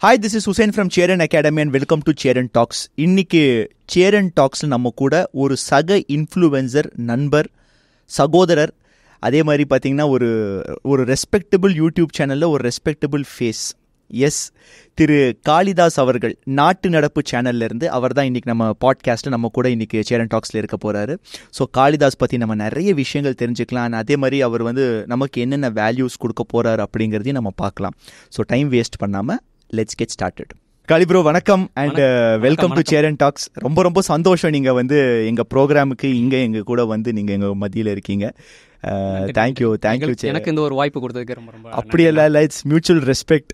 Hi, this is Hussein from Cheran Academy and welcome to Cheran Talks. இன்னைக்கு Cheran Talksல நம்ம கூட ஒரு சக இன்ஃப்ளூயன்சர், நண்பர், சகோதரர், அதே மாதிரி பார்த்தீங்கன்னா ஒரு ரெஸ்பெக்டபிள் யூடியூப் சேனலில் ஒரு respectable face. S, Thiru Kalidas அவர்கள் நாட்டு நடப்பு சேனல்லேருந்து அவர் தான் இன்றைக்கி நம்ம பாட்காஸ்ட்டில் நம்ம கூட இன்றைக்கி சேரன் டாக்ஸில் இருக்க போகிறாரு. ஸோ காளிதாஸ் பற்றி நம்ம நிறைய விஷயங்கள் தெரிஞ்சுக்கலாம். அதே மாதிரி அவர் நமக்கு என்னென்ன வேல்யூஸ் கொடுக்க போகிறாரு அப்படிங்கிறதையும் நம்ம பார்க்கலாம். ஸோ டைம் வேஸ்ட் பண்ணாமல் let's get started. Kali bro வணக்கம் and welcome to Cheran talks. ரொம்ப சந்தோஷம் நீங்கள் எங்கள் ப்ரோக்ராமுக்கு எங்கள் கூட நீங்கள் எங்கள் மத்தியில் இருக்கீங்க. தேங்க்யூ. எனக்கு இந்த ஒரு வாய்ப்பு கொடுத்ததுக்கு ரொம்ப அப்படியெல்லாம் இல்லை, இட்ஸ் மியூச்சுவல் ரெஸ்பெக்ட்.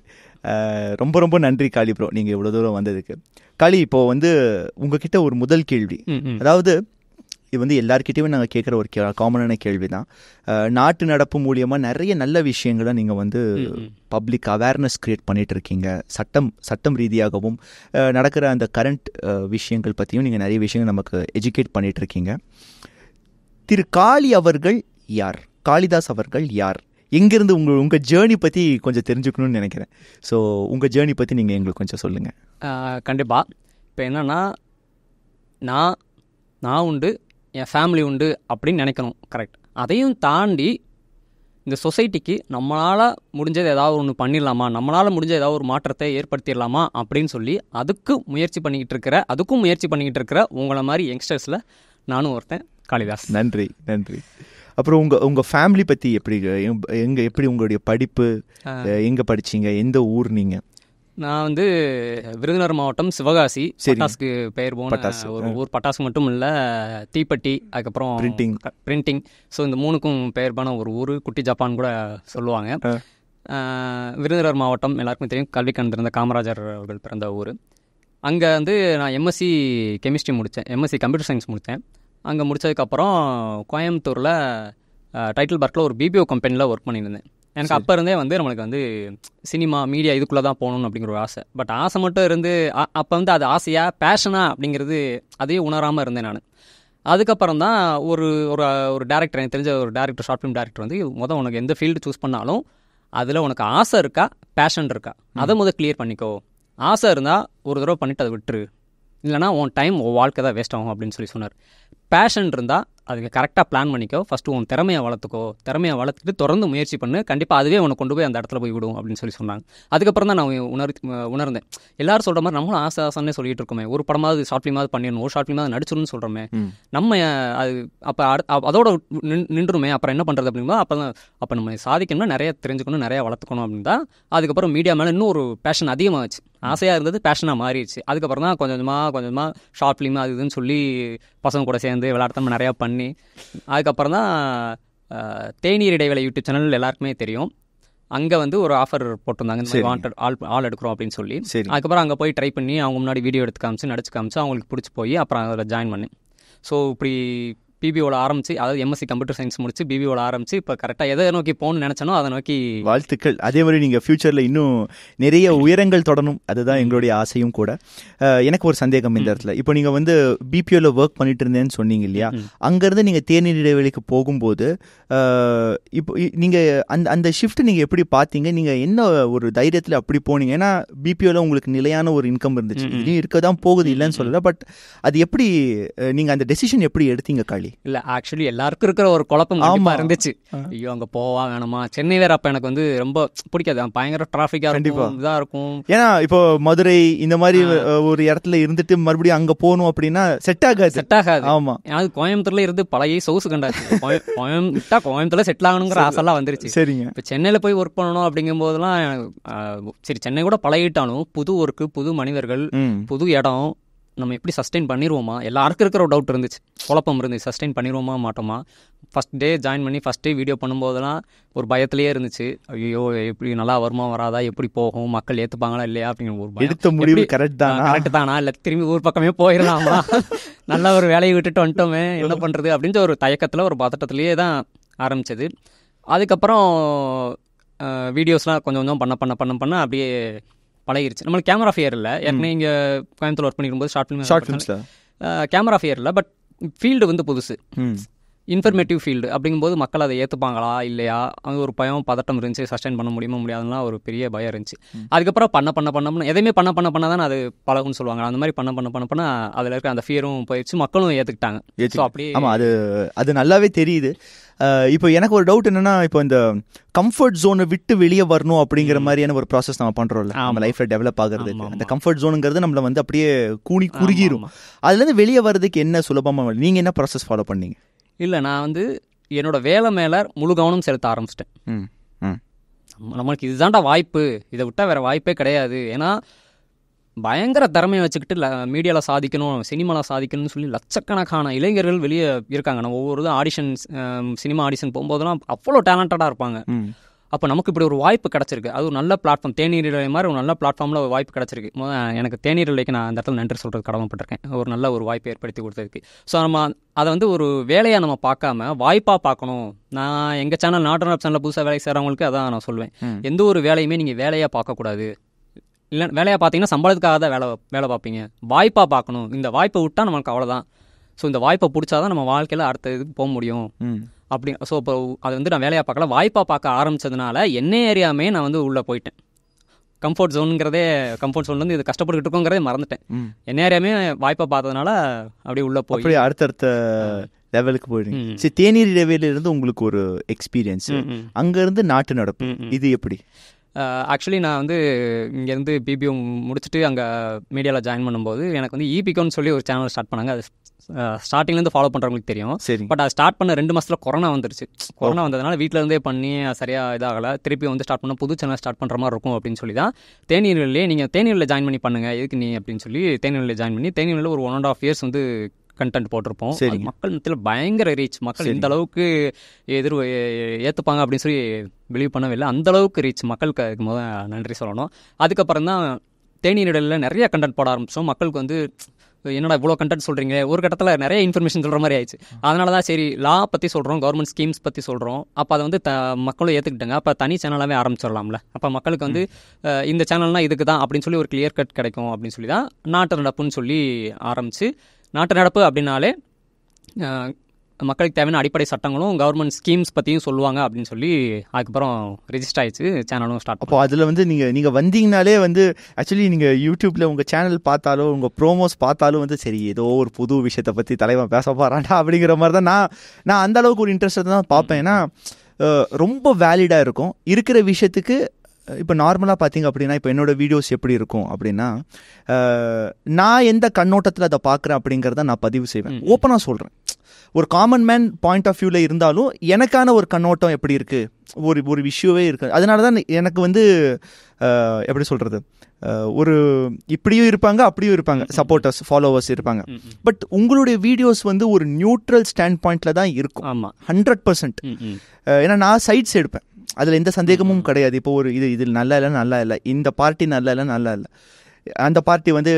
ரொம்ப நன்றி காளி ப்ரோ, நீங்கள் இவ்வளோ தூரம் வந்ததுக்கு. காளி, இப்போ உங்ககிட்ட ஒரு முதல் கேள்வி, அதாவது இது எல்லாருக்கிட்டையும் நாங்கள் கேட்குற ஒரு காமனான கேள்வி தான். நாட்டு நடப்பு மூலியமாக நிறைய நல்ல விஷயங்களை நீங்கள் பப்ளிக் அவேர்னஸ் க்ரியேட் பண்ணிகிட்டு இருக்கீங்க. சட்டம் ரீதியாகவும் நடக்கிற அந்த கரண்ட் விஷயங்கள் பற்றியும் நீங்கள் நிறைய விஷயங்கள் நமக்கு எஜுகேட் பண்ணிகிட்டு இருக்கீங்க. திரு காளி அவர்கள் யார்? காளிதாஸ் அவர்கள் யார்? எங்கேருந்து உங்கள் ஜேர்னி பற்றி கொஞ்சம் தெரிஞ்சுக்கணும்னு நினைக்கிறேன். ஸோ உங்கள் ஜேர்னி பற்றி நீங்கள் எங்களுக்கு கொஞ்சம் சொல்லுங்கள். கண்டிப்பாக. இப்போ என்னென்னா, நான் உண்டு, என் ஃபேமிலி உண்டு அப்படின்னு நினைக்கணும். கரெக்ட். அதையும் தாண்டி இந்த சொசைட்டிக்கு நம்மளால் முடிஞ்சது ஏதாவது ஒன்று பண்ணிடலாமா, நம்மளால் முடிஞ்ச ஏதாவது ஒரு மாற்றத்தை ஏற்படுத்திடலாமா அப்படின்னு சொல்லி அதுக்கும் முயற்சி பண்ணிக்கிட்டு இருக்கிற உங்களை மாதிரி யங்ஸ்டர்ஸில் நானும் ஒருத்தன். காளிதாஸ். நன்றி. அப்புறம் உங்கள் ஃபேமிலி பற்றி எப்படி உங்களுடைய படிப்பு, எங்கே படிச்சிங்க, எந்த ஊர் நீங்கள்? நான் விருதுநகர் மாவட்டம் சிவகாசி. பட்டாசுக்கு பெயர் போன ஒரு ஊர். பட்டாசு மட்டும் இல்லை, தீப்பெட்டி, அதுக்கப்புறம் பிரிண்டிங். ஸோ இந்த மூணுக்கும் பெயர் போன ஒரு ஊர். குட்டி ஜப்பான் கூட சொல்லுவாங்க. விருதுநகர் மாவட்டம் எல்லாருக்கும் தெரியும். கல்வி கண்டிருந்த காமராஜர் அவர்கள் பிறந்த ஊர். அங்கே நான் எம்எஸ்சி கெமிஸ்ட்ரி முடித்தேன், எம்எஸ்சி கம்ப்யூட்டர் சயின்ஸ் முடித்தேன். அங்கே முடித்ததுக்கப்புறம் கோயம்புத்தூரில் டைட்டில் பார்க்கில் ஒரு பிபிஓ கம்பெனியில் ஒர்க் பண்ணியிருந்தேன். எனக்கு அப்போ இருந்தே நம்மளுக்கு சினிமா, மீடியா இதுக்குள்ளே தான் போகணுன்னு அப்படிங்கிற ஒரு ஆசை. பட் ஆசை மட்டும் இருந்து அப்போ அது ஆசையா பேஷனா அப்படிங்கிறது அதையும் உணராமல் இருந்தேன் நான். அதுக்கப்புறம் தான் ஒரு டேரக்டர், எனக்கு தெரிஞ்ச ஒரு டேரக்டர், ஷார்ட் ஃபிலிம் டேரக்டர் உனக்கு எந்த ஃபீல்டு சூஸ் பண்ணாலும் அதில் உனக்கு ஆசை இருக்கா, பேஷன் இருக்கா, அதை கிளியர் பண்ணிக்கோ. ஆசை இருந்தால் ஒரு தடவை பண்ணிவிட்டு அதை விட்டுரு, இல்லைனா உன் டைம், உன் வாழ்க்கை தான் வேஸ்ட் ஆகும் அப்படின்னு சொல்லி சொன்னார். பேஷன் இருந்தால் அதுக்கு கரெக்டாக பிளான் பண்ணிக்கோ. ஃபஸ்ட்டு உன் திறமையை வளர்த்துக்கிட்டு தொடர்ந்து முயற்சி பண்ணு, கண்டிப்பாக அதுவே உனக்கு கொண்டு போய் அந்த இடத்துல போய் விடும் அப்படின்னு சொல்லி சொன்னாங்க. அதுக்கப்புறம் தான் நான் உணர்ந்தேன். எல்லாரும் சொல்கிற மாதிரி நம்மளும் ஆசைன்னே சொல்லிட்டு இருக்கோமே, ஒரு படமாவது ஷார்ட் ஃபிலிமாவது பண்ணிடணும், ஒரு ஷார்ட் ஃபிலிமாவது நடிச்சிடணும்னு சொல்கிறோமே, நம்ம அது அப்போ அதோட நின்றுமே. அப்புறம் என்ன பண்ணுறது அப்படின்னா, அப்போ நம்ம சாதிக்கணும்னா நிறைய தெரிஞ்சுக்கணும், நிறையா வளர்த்துக்கணும் அப்படின்னு தான். அதுக்கப்புறம் மீடியா மேலே இன்னும் ஒரு பேஷன் அதிகமாகிடுச்சு. ஆசையாக இருந்தது பேஷனாக மாறிடுச்சு. அதுக்கப்புறம் தான் கொஞ்சமாக ஷார்ட் ஃபிலிம் அது இதுன்னு சொல்லி பசங்க கூட சேர்ந்து விளையாட்டுத்தனம் நிறையா பண்ணி, அதுக்கப்புறம் தான் தேநீர் இடைவேளை யூடியூப் சேனல் எல்லாருக்குமே தெரியும். அங்கே ஒரு ஆஃபர் போட்டிருந்தாங்க, இந்த மாதிரி வாண்டட் ஆள் எடுக்கிறோம் அப்படின்னு சொல்லி. அதுக்கப்புறம் அங்கே போய் ட்ரை பண்ணி அவங்க முன்னாடி வீடியோ எடுத்து காமிச்சு, நடிச்சு காமிச்சு, அவங்களுக்கு பிடிச்சி போய் அப்புறம் அதில் ஜாயின் பண்ணேன். ஸோ இப்படி பிபிஓவில் ஆரம்பிச்சு, அதாவது எம்எஸ்சி கம்ப்யூட்டர் சயின்ஸ் முடிச்சு பிபிஓவில் ஆரம்பிச்சு இப்போ கரெக்டாக எதை நோக்கி போகணும்னு நினச்சனோ அதை நோக்கி. வாழ்த்துக்கள். அதே மாதிரி நீங்கள் ஃப்யூச்சரில் இன்னும் நிறைய உயரங்கள் தொடரும், அதுதான் எங்களுடைய ஆசையும் கூட. எனக்கு ஒரு சந்தேகம் இந்த இடத்துல. இப்போ நீங்கள் பிபிஓவில் ஒர்க் பண்ணிட்டு இருந்தேன்னு சொன்னீங்க இல்லையா, அங்கேருந்து நீங்கள் தேநீர் இடைவெளிக்கு போகும்போது இப்போ நீங்கள் அந்த ஷிஃப்ட் நீங்கள் எப்படி பார்த்தீங்க? நீங்கள் என்ன ஒரு தைரியத்தில் அப்படி போனீங்க? ஏன்னா பிபிஓவில் உங்களுக்கு நிலையான ஒரு இன்கம் இருந்துச்சு, இதையும் இருக்க தான் போகுது, இல்லைன்னு சொல்லலை. பட் அது எப்படி நீங்கள் அந்த டெசிஷன் எப்படி எடுத்தீங்க காளி? இல்லை, ஆக்சுவலி எல்லாருக்கும் இருக்கிற ஒரு குழப்பம் இருந்துச்சு. ஐயோ அங்கே போவா வேணாமா? சென்னை வேற அப்போ எனக்கு ரொம்ப பிடிக்காது, பயங்கர டிராஃபிக்காக இருக்கும், இதாக இருக்கும். ஏன்னா இப்போ மதுரை இந்த மாதிரி ஒரு இடத்துல இருந்துட்டு மறுபடியும் அங்கே போகணும் அப்படின்னா செட் ஆகாது. ஆமா, அது கோயம்புத்தூர்ல இருந்து பழைய சொகுசு கண்டாச்சு. கோயம்புத்தூர்ல செட்டில் ஆகணுங்கிற ஆசைலாம் வந்துருச்சு. சரிங்க. இப்போ சென்னையில் போய் ஒர்க் பண்ணணும் அப்படிங்கும் போதெல்லாம் சரி, சென்னை கூட பழகிட்டாலும் புது ஒர்க்கு, புது மனிதர்கள், புது இடம், நம்ம எப்படி சஸ்டெயின் பண்ணிடுவோமா? எல்லாருக்கும் இருக்கிற ஒரு டவுட் இருந்துச்சு, குழப்பம் இருந்துச்சு. சஸ்டெயின் பண்ணிடுவோமா மாட்டோமா? ஃபஸ்ட் டே ஜாயின் பண்ணி ஃபஸ்ட் டே வீடியோ பண்ணும்போதெல்லாம் ஒரு பயத்திலேயே இருந்துச்சு. ஐயோ எப்படி நல்லா வருமா வராதா, எப்படி போகும், மக்கள் ஏற்றுப்பாங்களா இல்லையா அப்படிங்கிற ஒரு எடுத்த முடிவு கரெக்ட் தானா, இல்லை திரும்பி ஊர் பக்கமே போயிடலாமா, நல்ல ஒரு வேலையை விட்டுட்டு வந்துட்டோமே, என்ன பண்ணுறது அப்படின்ற ஒரு தயக்கத்தில், ஒரு பதட்டத்திலேயே தான் ஆரம்பித்தது. அதுக்கப்புறம் வீடியோஸ்லாம் கொஞ்சம் பண்ண அப்படியே பழகிருச்சு. நம்மளுக்கு கேமரா ஃபியர் இல்லை. ஏற்கனவே இங்கே கோயம்புத்தூர் ஒர்க் பண்ணிக்கும்போது ஷார்ட் ஃபிலிம்ஸில் கேமரா ஃபியர் இல்லை. பட் ஃபீல்டு புதுசு. இன்ஃபர்மேட்டிவ் ஃபீல்டு அப்படிங்கும்போது மக்கள் அதை ஏற்றுப்பாங்களா இல்லையா, அது ஒரு பயம் பதட்டம் இருந்துச்சு. சஸ்டைன் பண்ண முடியாதுன்னா ஒரு பெரிய பயம் இருந்துச்சு. அதுக்கப்புறம் பண்ண எதையுமே பண்ண தான் அது பழகுன்னு சொல்லுவாங்க. அந்த மாதிரி பண்ண அதில் இருக்க அந்த ஃபியரும் போயிடுச்சு, மக்களும் ஏற்றுக்கிட்டாங்க. ஸோ அப்படி ஆமாம், அது நல்லாவே தெரியுது. இப்போ எனக்கு ஒரு டவுட் என்னன்னா, இப்போ இந்த கம்ஃபர்ட் ஜோனை விட்டு வெளியே வரணும் அப்படிங்கிற மாதிரியான ஒரு ப்ராசஸ் நம்ம பண்ணுறோம்ல நம்ம லைஃப்ல டெவலப் ஆகுறதுக்கு. அந்த கம்ஃபர்ட் ஜோனுங்கிறது நம்மளை வந்து அப்படியே குறுகிரும். அதுலேருந்து வெளியே வர்றதுக்கு என்ன சுலபமாக நீங்கள் என்ன ப்ராசஸ் ஃபாலோ பண்ணீங்க? இல்லை, நான் வந்து என்னோட வேலை மேலே முழு கவனம் செலுத்த ஆரம்பிச்சிட்டேன். நம்மளுக்கு இதுதான்டா வாய்ப்பு, இதை விட்டால் வேறு வாய்ப்பே கிடையாது. ஏன்னா பயங்கர திறமையை வச்சுக்கிட்டு மீடியாவில் சாதிக்கணும், சினிமாவில் சாதிக்கணும்னு சொல்லி லட்சக்கணக்கான இளைஞர்கள் வெளியே இருக்காங்க. நம்ம ஒவ்வொரு ஆடிஷன்ஸ், சினிமா ஆடிஷன் போகும்போதெல்லாம் அவ்வளோ டேலண்டடாக இருப்பாங்க. அப்போ நமக்கு இப்படி ஒரு வாய்ப்பு கிடச்சிருக்கு. அது ஒரு நல்ல பிளாட்ஃபார்ம், தேநீர் இலை மாதிரி ஒரு நல்ல பிளாட்ஃபார்மில் ஒரு வாய்ப்பு கிடச்சிருக்கு. எனக்கு தேநீர் இலைக்கு நான் அந்த இடத்துல நன்றி சொல்கிறது கடமைப்பட்டிருக்கேன், ஒரு நல்ல ஒரு வாய்ப்பை ஏற்படுத்தி கொடுத்ததுக்கு. ஸோ நம்ம அதை வந்து ஒரு வேலையாக நம்ம பார்க்காம வாய்ப்பாக பார்க்கணும். நான் எங்கள் சேனல் நாட்டு சேனலில் புதுசாக வேலை செய்கிறவங்களுக்கு அதான் நான் சொல்லுவேன், எந்த ஒரு வேலையுமே நீங்கள் வேலையாக பார்க்கக்கூடாது. இல்லை, வேலையாக பார்த்தீங்கன்னா சம்பளத்துக்காக தான் வேலை பார்ப்பீங்க. வாய்ப்பாக பார்க்கணும். இந்த வாய்ப்பை விட்டால் நமக்கு அவ்வளோதான். ஸோ இந்த வாய்ப்பை பிடிச்சாதான் நம்ம வாழ்க்கையில் அடுத்த இதுக்கு போக முடியும் அப்படி. ஸோ இப்போ அது வந்து நான் வேலையாக பார்க்கல, வாய்ப்பாக பார்க்க ஆரம்பித்ததுனால என்ன ஏரியாமே நான் வந்து உள்ளே போயிட்டேன். கம்ஃபர்ட் ஜோன்லேருந்து இது கஷ்டப்பட்டுக்கிட்டு இருக்கோங்கிறதே மறந்துட்டேன். என்ன ஏரியாமே வாய்ப்பாக பார்த்ததுனால அப்படியே உள்ளே போய் அடுத்தடுத்த லெவலுக்கு போயிடுங்க. சரி, தேநீர் இடைவேளையிலிருந்து உங்களுக்கு ஒரு எக்ஸ்பீரியன்ஸ், அங்கேருந்து நாட்டு நடப்பு, இது எப்படி? ஆக்சுவலி நான் வந்து இங்கேருந்து பிபிஓ முடிச்சுட்டு அங்கே மீடியாவில் ஜாயின் பண்ணும்போது எனக்கு வந்து ஈபிகோன்னு சொல்லி ஒரு சேனல் ஸ்டார்ட் பண்ணாங்க. அது ஸ்டார்டிங்லேருந்து ஃபாலோ பண்ணுறவங்களுக்கு தெரியும். சரி. பட் அது ஸ்டார்ட் பண்ண 2 மாதத்தில் கொரோனா வந்துருச்சு. கொரோனா வந்ததுனால வீட்டிலேருந்தே பண்ணி சரியாக இதாகலை. திருப்பி வந்து ஸ்டார்ட் பண்ண புது சேனல் ஸ்டார்ட் பண்ணுற மாதிரி இருக்கும் அப்படின்னு சொல்லி தான் தேநீரிலே நீங்கள் தேநீரில் ஜாயின் பண்ணி பண்ணுங்கள், எதுக்கு நீ அப்படின்னு சொல்லி தேநீரில் ஜாயின் பண்ணி தேநீரில் ஒரு 1.5 years வந்து கண்டென்ட் போட்டிருப்போம். மக்கள் மத்தியில் பயங்கர ரீச். மக்கள் இந்த அளவுக்கு ஏற்றுப்பாங்க அப்படின்னு சொல்லி பிலீவ் பண்ணவே இல்லை. அந்த அளவுக்கு ரீச் மக்களுக்கு. அதுக்கு முதல் நன்றி சொல்லணும். அதுக்கப்புறம் தான் தேநீரிடலில் நிறைய கண்டென்ட் போட ஆரம்பித்தோம். மக்களுக்கு வந்து என்னடா இவ்வளோ கண்டென்ட் சொல்கிறீங்க, ஒரு கட்டத்தில் நிறைய இன்ஃபர்மேஷன் சொல்கிற மாதிரி ஆயிடுச்சு. அதனால தான் சரி லா பற்றி சொல்கிறோம், கவர்மெண்ட் ஸ்கீம்ஸ் பற்றி சொல்கிறோம். அப்போ அதை வந்து மக்களும் ஏற்றுக்கிட்டாங்க. அப்போ தனி சேனலாகவே ஆரம்பிச்சிடலாம்ல. அப்போ மக்களுக்கு வந்து இந்த சேனல்னால் இதுக்கு தான் அப்படின்னு சொல்லி ஒரு கிளியர் கட் கிடைக்கும் அப்படின்னு சொல்லி தான் நாட்டு நடப்புன்னு சொல்லி ஆரம்பித்து, நாட்டு நடப்பு அப்படின்னாலே மக்களுக்கு தேவையான அடிப்படை சட்டங்களும் கவர்மெண்ட் ஸ்கீம்ஸ் பற்றியும் சொல்லுவாங்க அப்படின்னு சொல்லி அதுக்கப்புறம் ரெஜிஸ்டர் ஆயிடுச்சு, சேனலும் ஸ்டார்ட். அப்போ அதில் வந்து நீங்கள் வந்தீங்கனாலே வந்து ஆக்சுவலி நீங்கள் யூடியூப்பில் உங்கள் சேனல் பார்த்தாலோ உங்கள் ப்ரோமோஸ் பார்த்தாலும் வந்து சரி ஏதோ ஒரு புது விஷயத்தை பற்றி தலைவன் பேச போகிறான்டா அப்படிங்கிற மாதிரி தான் நான் அந்த அளவுக்கு ஒரு இன்ட்ரெஸ்ட் தான் பார்ப்பேன். ஏன்னா ரொம்ப வேலிடாக இருக்கும் இருக்கிற விஷயத்துக்கு. இப்போ நார்மலாக பார்த்தீங்க அப்படின்னா, இப்போ என்னோட வீடியோஸ் எப்படி இருக்கும் அப்படின்னா, நான் எந்த கண்ணோட்டத்தில் அதை பார்க்குறேன் அப்படிங்கிறத நான் பதிவு செய்வேன். ஓப்பனாக சொல்கிறேன், ஒரு காமன் மேன் பாயிண்ட் ஆஃப் வியூவில் இருந்தாலும் எனக்கான ஒரு கண்ணோட்டம் எப்படி இருக்குது, ஒரு விஷயவே இருக்குது. அதனால தான் எனக்கு வந்து எப்படி சொல்கிறது, ஒரு இப்படியும் இருப்பாங்க அப்படியும் இருப்பாங்க, சப்போர்ட்டர்ஸ் ஃபாலோவர்ஸ் இருப்பாங்க. பட் உங்களுடைய வீடியோஸ் வந்து ஒரு நியூட்ரல் ஸ்டாண்ட் பாயிண்டில் தான் இருக்கும். ஆமாம், 100%. ஏன்னா நான் சைட்ஸ் எடுப்பேன், அதில் எந்த சந்தேகமும் கிடையாது. இப்போ ஒரு இது நல்லா இல்லை, இந்த பார்ட்டி நல்லா இல்லை, அந்த பார்ட்டி வந்து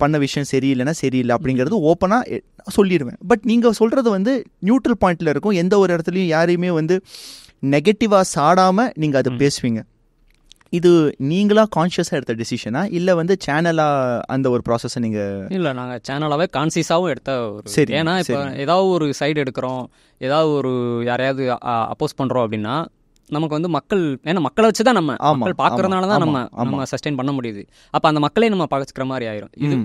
பண்ண விஷயம் சரியில்லைன்னா சரியில்லை அப்படிங்கிறது ஓப்பனாக சொல்லிடுவேன். பட் நீங்கள் சொல்கிறது வந்து நியூட்ரல் பாயிண்டில் இருக்கும். எந்த ஒரு இடத்துலையும் யாரையுமே வந்து நெகட்டிவாக சாடாமல் நீங்கள் அதை பேசுவீங்க. இது நீங்களா கான்ஷியஸாக எடுத்த டெசிஷனா இல்லை வந்து சேனலாக அந்த ஒரு ப்ராசஸை நீங்கள்? இல்லை, நாங்கள் சேனலாகவே கான்சியஸாகவும் எடுத்த ஒரு. சரி. ஏன்னா இப்போ ஏதாவது ஒரு சைடு எடுக்கிறோம், ஏதாவது ஒரு யாரையாவது அப்போஸ் பண்ணுறோம் அப்படின்னா நமக்கு வந்து மக்களை வச்சு தான் நம்ம பார்க்கறதுனால தான் நம்ம சஸ்டெயின் பண்ண முடியுது. அப்போ அந்த மக்களே நம்ம பகச்சிக்கிற மாதிரி ஆயிரும். இது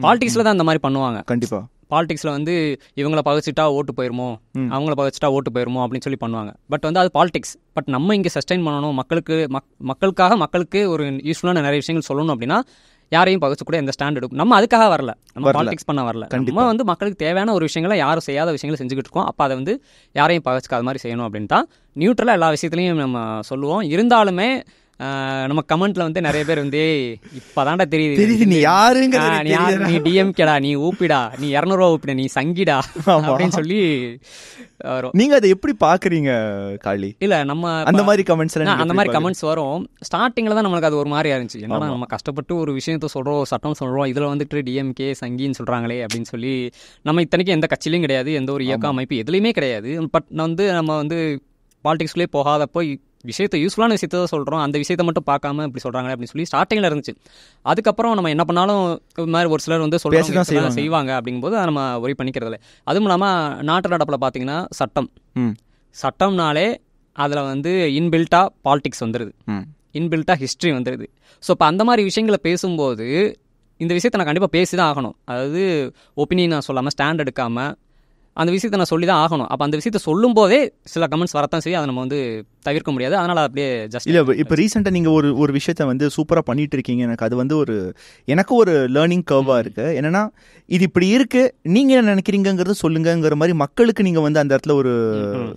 பாலிடிக்ஸில் தான் அந்த மாதிரி பண்ணுவாங்க. கண்டிப்பாக பாலிடிக்ஸில் வந்து இவங்கள பகச்சிட்டா ஓட்டு போயிருமோ, அவங்கள பகச்சிட்டா ஓட்டு போயிருமோ அப்படின்னு சொல்லி பண்ணுவாங்க. பட் வந்து அது பாலிடிக்ஸ். பட் நம்ம இங்கே சஸ்டெயின் பண்ணணும், மக்களுக்கு ஒரு யூஸ்ஃபுல்லான நிறைய விஷயங்கள் சொல்லணும் அப்படின்னா யாரையும் பகச்சக்கூட எந்த ஸ்டாண்ட் எடுக்கும். நம்ம அதுக்காக வரல, நம்ம பாலிடிக்ஸ் பண்ண வரல. நம்ம வந்து மக்களுக்கு தேவையான ஒரு விஷயங்களை யாரும் செய்யாத விஷயங்களை செஞ்சுக்கிட்டு இருக்கோம். அப்போ அதை வந்து யாரையும் பகச்சுக்காத மாதிரி செய்யணும் அப்படின்னு தான் நியூட்ரலாக எல்லா விஷயத்துலையும் நம்ம சொல்லுவோம். இருந்தாலுமே நம்ம கமெண்ட்ல வந்து நிறைய பேர் வந்து இப்பதான்டா தெரியுது நீ யாருங்க, நீ டிஎம்கேடா, நீ ஊப்பிடா, நீ 200 ரூபா ஊப்பிட, நீ சங்கிடா அப்படின்னு சொல்லி வரும். நீங்க அதை எப்படி பாக்குறீங்க காளி? இல்ல நம்ம அந்த மாதிரி கமெண்ட்ஸ் வரும். ஸ்டார்டிங்ல தான் நம்மளுக்கு அது ஒரு மாதிரி இருந்துச்சு. என்னன்னா நம்ம கஷ்டப்பட்டு ஒரு விஷயத்த சொல்றோம், சட்டம் சொல்றோம், இதுல வந்துட்டு டிஎம்கே சங்கின்னு சொல்றாங்களே அப்படின்னு சொல்லி. நம்ம இத்தனைக்கும் எந்த கட்சியிலையும் கிடையாது, எந்த ஒரு இயக்க அமைப்பு எதுலையுமே கிடையாது. பட் நம்ம வந்து பாலிடிக்ஸ்லேயே போகாதப்போ விஷயத்தை யூஸ்ஃபுல்லான விஷயத்த தான் சொல்கிறோம், அந்த விஷயத்தை மட்டும் பார்க்காம இப்படி சொல்கிறாங்க அப்படின்னு சொல்லி ஸ்டார்டிங்கில் இருந்துச்சு. அதுக்கப்புறம் நம்ம என்ன பண்ணாலும் இது மாதிரி ஒரு சிலர் வந்து சொல்கிறாங்க செய்வாங்க அப்படிங்கும்போது நம்ம ஒரி பண்ணிக்கிறதில்ல. அதுவும் இல்லாமல் நாட்டு நடப்பில் பார்த்தீங்கன்னா சட்டம்னாலே அதில் வந்து இன்பில்ட்டாக பாலிடிக்ஸ் வந்துடுது, இன்பில்ட்டாக ஹிஸ்ட்ரி வந்துடுது. ஸோ இப்போ அந்த மாதிரி விஷயங்களை பேசும்போது இந்த விஷயத்தை நான் கண்டிப்பாக பேசி தான் ஆகணும். அதாவது ஒப்பீனியன் நான் சொல்லாமல் ஸ்டாண்ட் எடுக்காமல் அந்த விஷயத்தை நான் சொல்லி தான் ஆகணும். அப்போ அந்த விஷயத்தை சொல்லும் போதே சில கமெண்ட்ஸ் வரத்தான் செய்யும், அதை நம்ம வந்து தவிர்க்க முடியாது. அதனால் அப்படியே ஜஸ்ட் இல்லை. இப்போ ரீசெண்டாக நீங்கள் ஒரு விஷயத்த வந்து சூப்பராக பண்ணிட்டு இருக்கீங்க. எனக்கு அது வந்து எனக்கு ஒரு லேர்னிங் கர்வாக இருக்குது. என்னென்னா இது இப்படி இருக்குது, நீங்கள் என்ன நினைக்கிறீங்கிறது சொல்லுங்கிற மாதிரி மக்களுக்கு நீங்கள் வந்து அந்த இடத்துல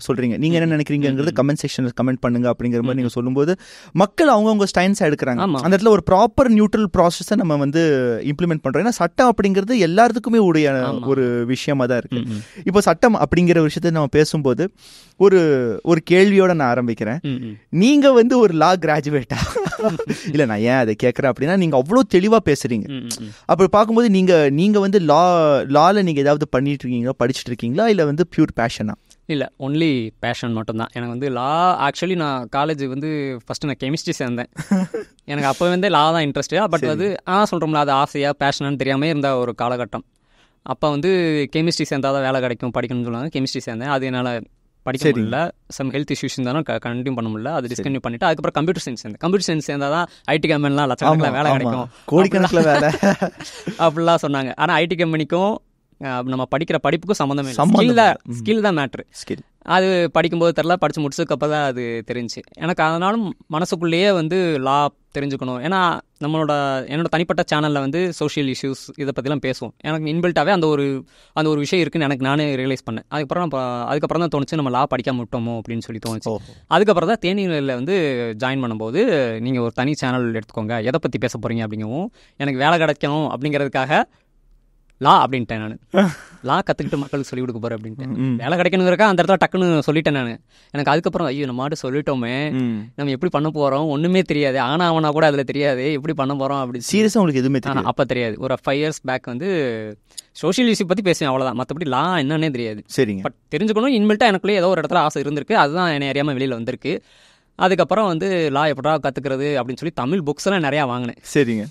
சொல்கிறீங்க. நீங்கள் என்ன நினைக்கிறீங்கிறது கமெண்ட் செக்ஷனில் கமெண்ட் பண்ணுங்க அப்படிங்கிற மாதிரி நீங்கள் சொல்லும்போது மக்கள் அவங்கவுங்க ஸ்டைன்ஸாக எடுக்கிறாங்க. அந்த இடத்துல ஒரு ப்ராப்பர் நியூட்ரல் ப்ராசஸை நம்ம வந்து இம்ப்ளிமெண்ட் பண்ணுறோம். ஏன்னா சட்டம் அப்படிங்கிறது எல்லாத்துக்குமே உடைய ஒரு விஷயமா தான் இருக்குது. இப்போ சட்டம் அப்படிங்கிற விஷயத்தை நம்ம பேசும்போது ஒரு கேள்வியோட நான் ஆரம்பிக்கிறேன். நீங்க வந்து ஒரு லா கிராஜுவேட்டா? இல்ல, நான் ஏன் அதை கேட்கறேன் அப்படின்னா, நீங்க அவ்வளவு தெளிவா பேசுறீங்க. அப்படி பார்க்கும்போது நீங்க வந்து லால நீங்க ஏதாவது பண்ணிட்டு இருக்கீங்களா, படிச்சுட்டு இருக்கீங்களா, இல்ல வந்து பியூர் பேஷனா? இல்லை, ஒன்லி பேஷன் மட்டும்தான். எனக்கு வந்து லா ஆக்சுவலி நான் காலேஜ் வந்து ஃபஸ்ட்டு நான் கெமிஸ்ட்ரி சேர்ந்தேன். எனக்கு அப்போ வந்து லா தான் இன்ட்ரெஸ்ட்டு. பட் அது சொல்கிறோம்ல, அது ஆசையாக பேஷனான்னு தெரியாமல் இருந்த ஒரு காலகட்டம். அப்போ வந்து கெமிஸ்ட்ரி சேர்ந்தால் தான் வேலை கிடைக்கும், படிக்கணும்னு சொல்லுவாங்க. கெமிஸ்ட்ரி சேர்ந்தேன். அது என்னால் படிக்க முடியல, சம் ஹெல்த் இஷ்யூஸ் இருந்தாலும் கண்டினியூ பண்ண முடியல. அது டிஸ்கன்டினியூ பண்ணிவிட்டு அதுக்கப்புறம் கம்ப்யூட்டர் சயின்ஸ் சேர்ந்தேன். கம்ப்யூட்டர் சயின்ஸ் சேர்ந்தால் தான் ஐடி கம்பெனிலாம் லட்சக்கணக்கில் வேலை கிடைக்கும், கோடிக்கணக்கில் வேலை அப்படிலாம் சொன்னாங்க. ஆனால் ஐடி கம்பெனிக்கும் நம்ம படிக்கிற படிப்புக்கும் சம்மந்தமே இல்லை. ஸ்கில் தான் மேட்ரு. அது படிக்கும்போது தெரில, படித்து முடிச்சதுக்கப்புறம் தான் அது தெரிஞ்சு எனக்கு. அதனாலும் மனசுக்குள்ளேயே வந்து லா தெரிஞ்சுக்கணும். ஏன்னா என்னோட தனிப்பட்ட சேனலில் வந்து சோஷியல் இஷ்யூஸ் இதை பற்றிலாம் பேசுவோம். எனக்கு இன்பில்ட்டாகவே அந்த ஒரு விஷயம் இருக்குன்னு எனக்கு நானே ரியலைஸ் பண்ணேன். அதுக்கப்புறம் தான் தோணுச்சு நம்ம லா படிக்காம விட்டோமோ அப்படின்னு சொல்லி தோணுச்சு. அதுக்கப்புறம் தான் தேனியில் வந்து ஜாயின் பண்ணும்போது நீங்கள் ஒரு தனி சேனல் எடுத்துக்கோங்க, எதை பற்றி பேச போகிறீங்க அப்படிங்கவும், எனக்கு வேலை கிடைக்கணும் அப்படிங்கிறதுக்காக லா அப்படின்ட்டேன். நான் லா கற்றுக்கிட்டு மக்களுக்கு சொல்லிக் கொடுக்க போகிறேன் அப்படின்ட்டு. வேலை கிடைக்கணுங்கிறக்கா அந்த இடத்துல டக்குன்னு சொல்லிட்டேன் நான். எனக்கு அதுக்கப்புறம் ஐயோ நம்ம மாட்டு சொல்லிட்டோமே, நம்ம எப்படி பண்ண போகிறோம், ஒன்றுமே தெரியாது. ஆனா கூட அதில் தெரியாது எப்படி பண்ண போகிறோம் அப்படி. சீரியஸாக உங்களுக்கு எதுவுமே தெரியாது? அப்போ தெரியாது. ஒரு 5 years பேக் வந்து சோஷியல் இஷ்யூ பற்றி பேசுவேன், அவ்வளோதான். மற்றபடி லா என்னன்னே தெரியாது. சரிங்க. பட் தெரிஞ்சுக்கணும், இன்பில்ட்டாக எனக்குள்ளே ஏதோ ஒரு இடத்துல ஆசை இருந்திருக்கு, அதுதான் என்னை அறியாமல் வெளியில் வந்திருக்கு. அதுக்கப்புறம் வந்து லா எப்படா கற்றுக்கிறது அப்படின்னு சொல்லி தமிழ் புக்ஸ் எல்லாம் நிறையா வாங்கினேன். சரிங்க.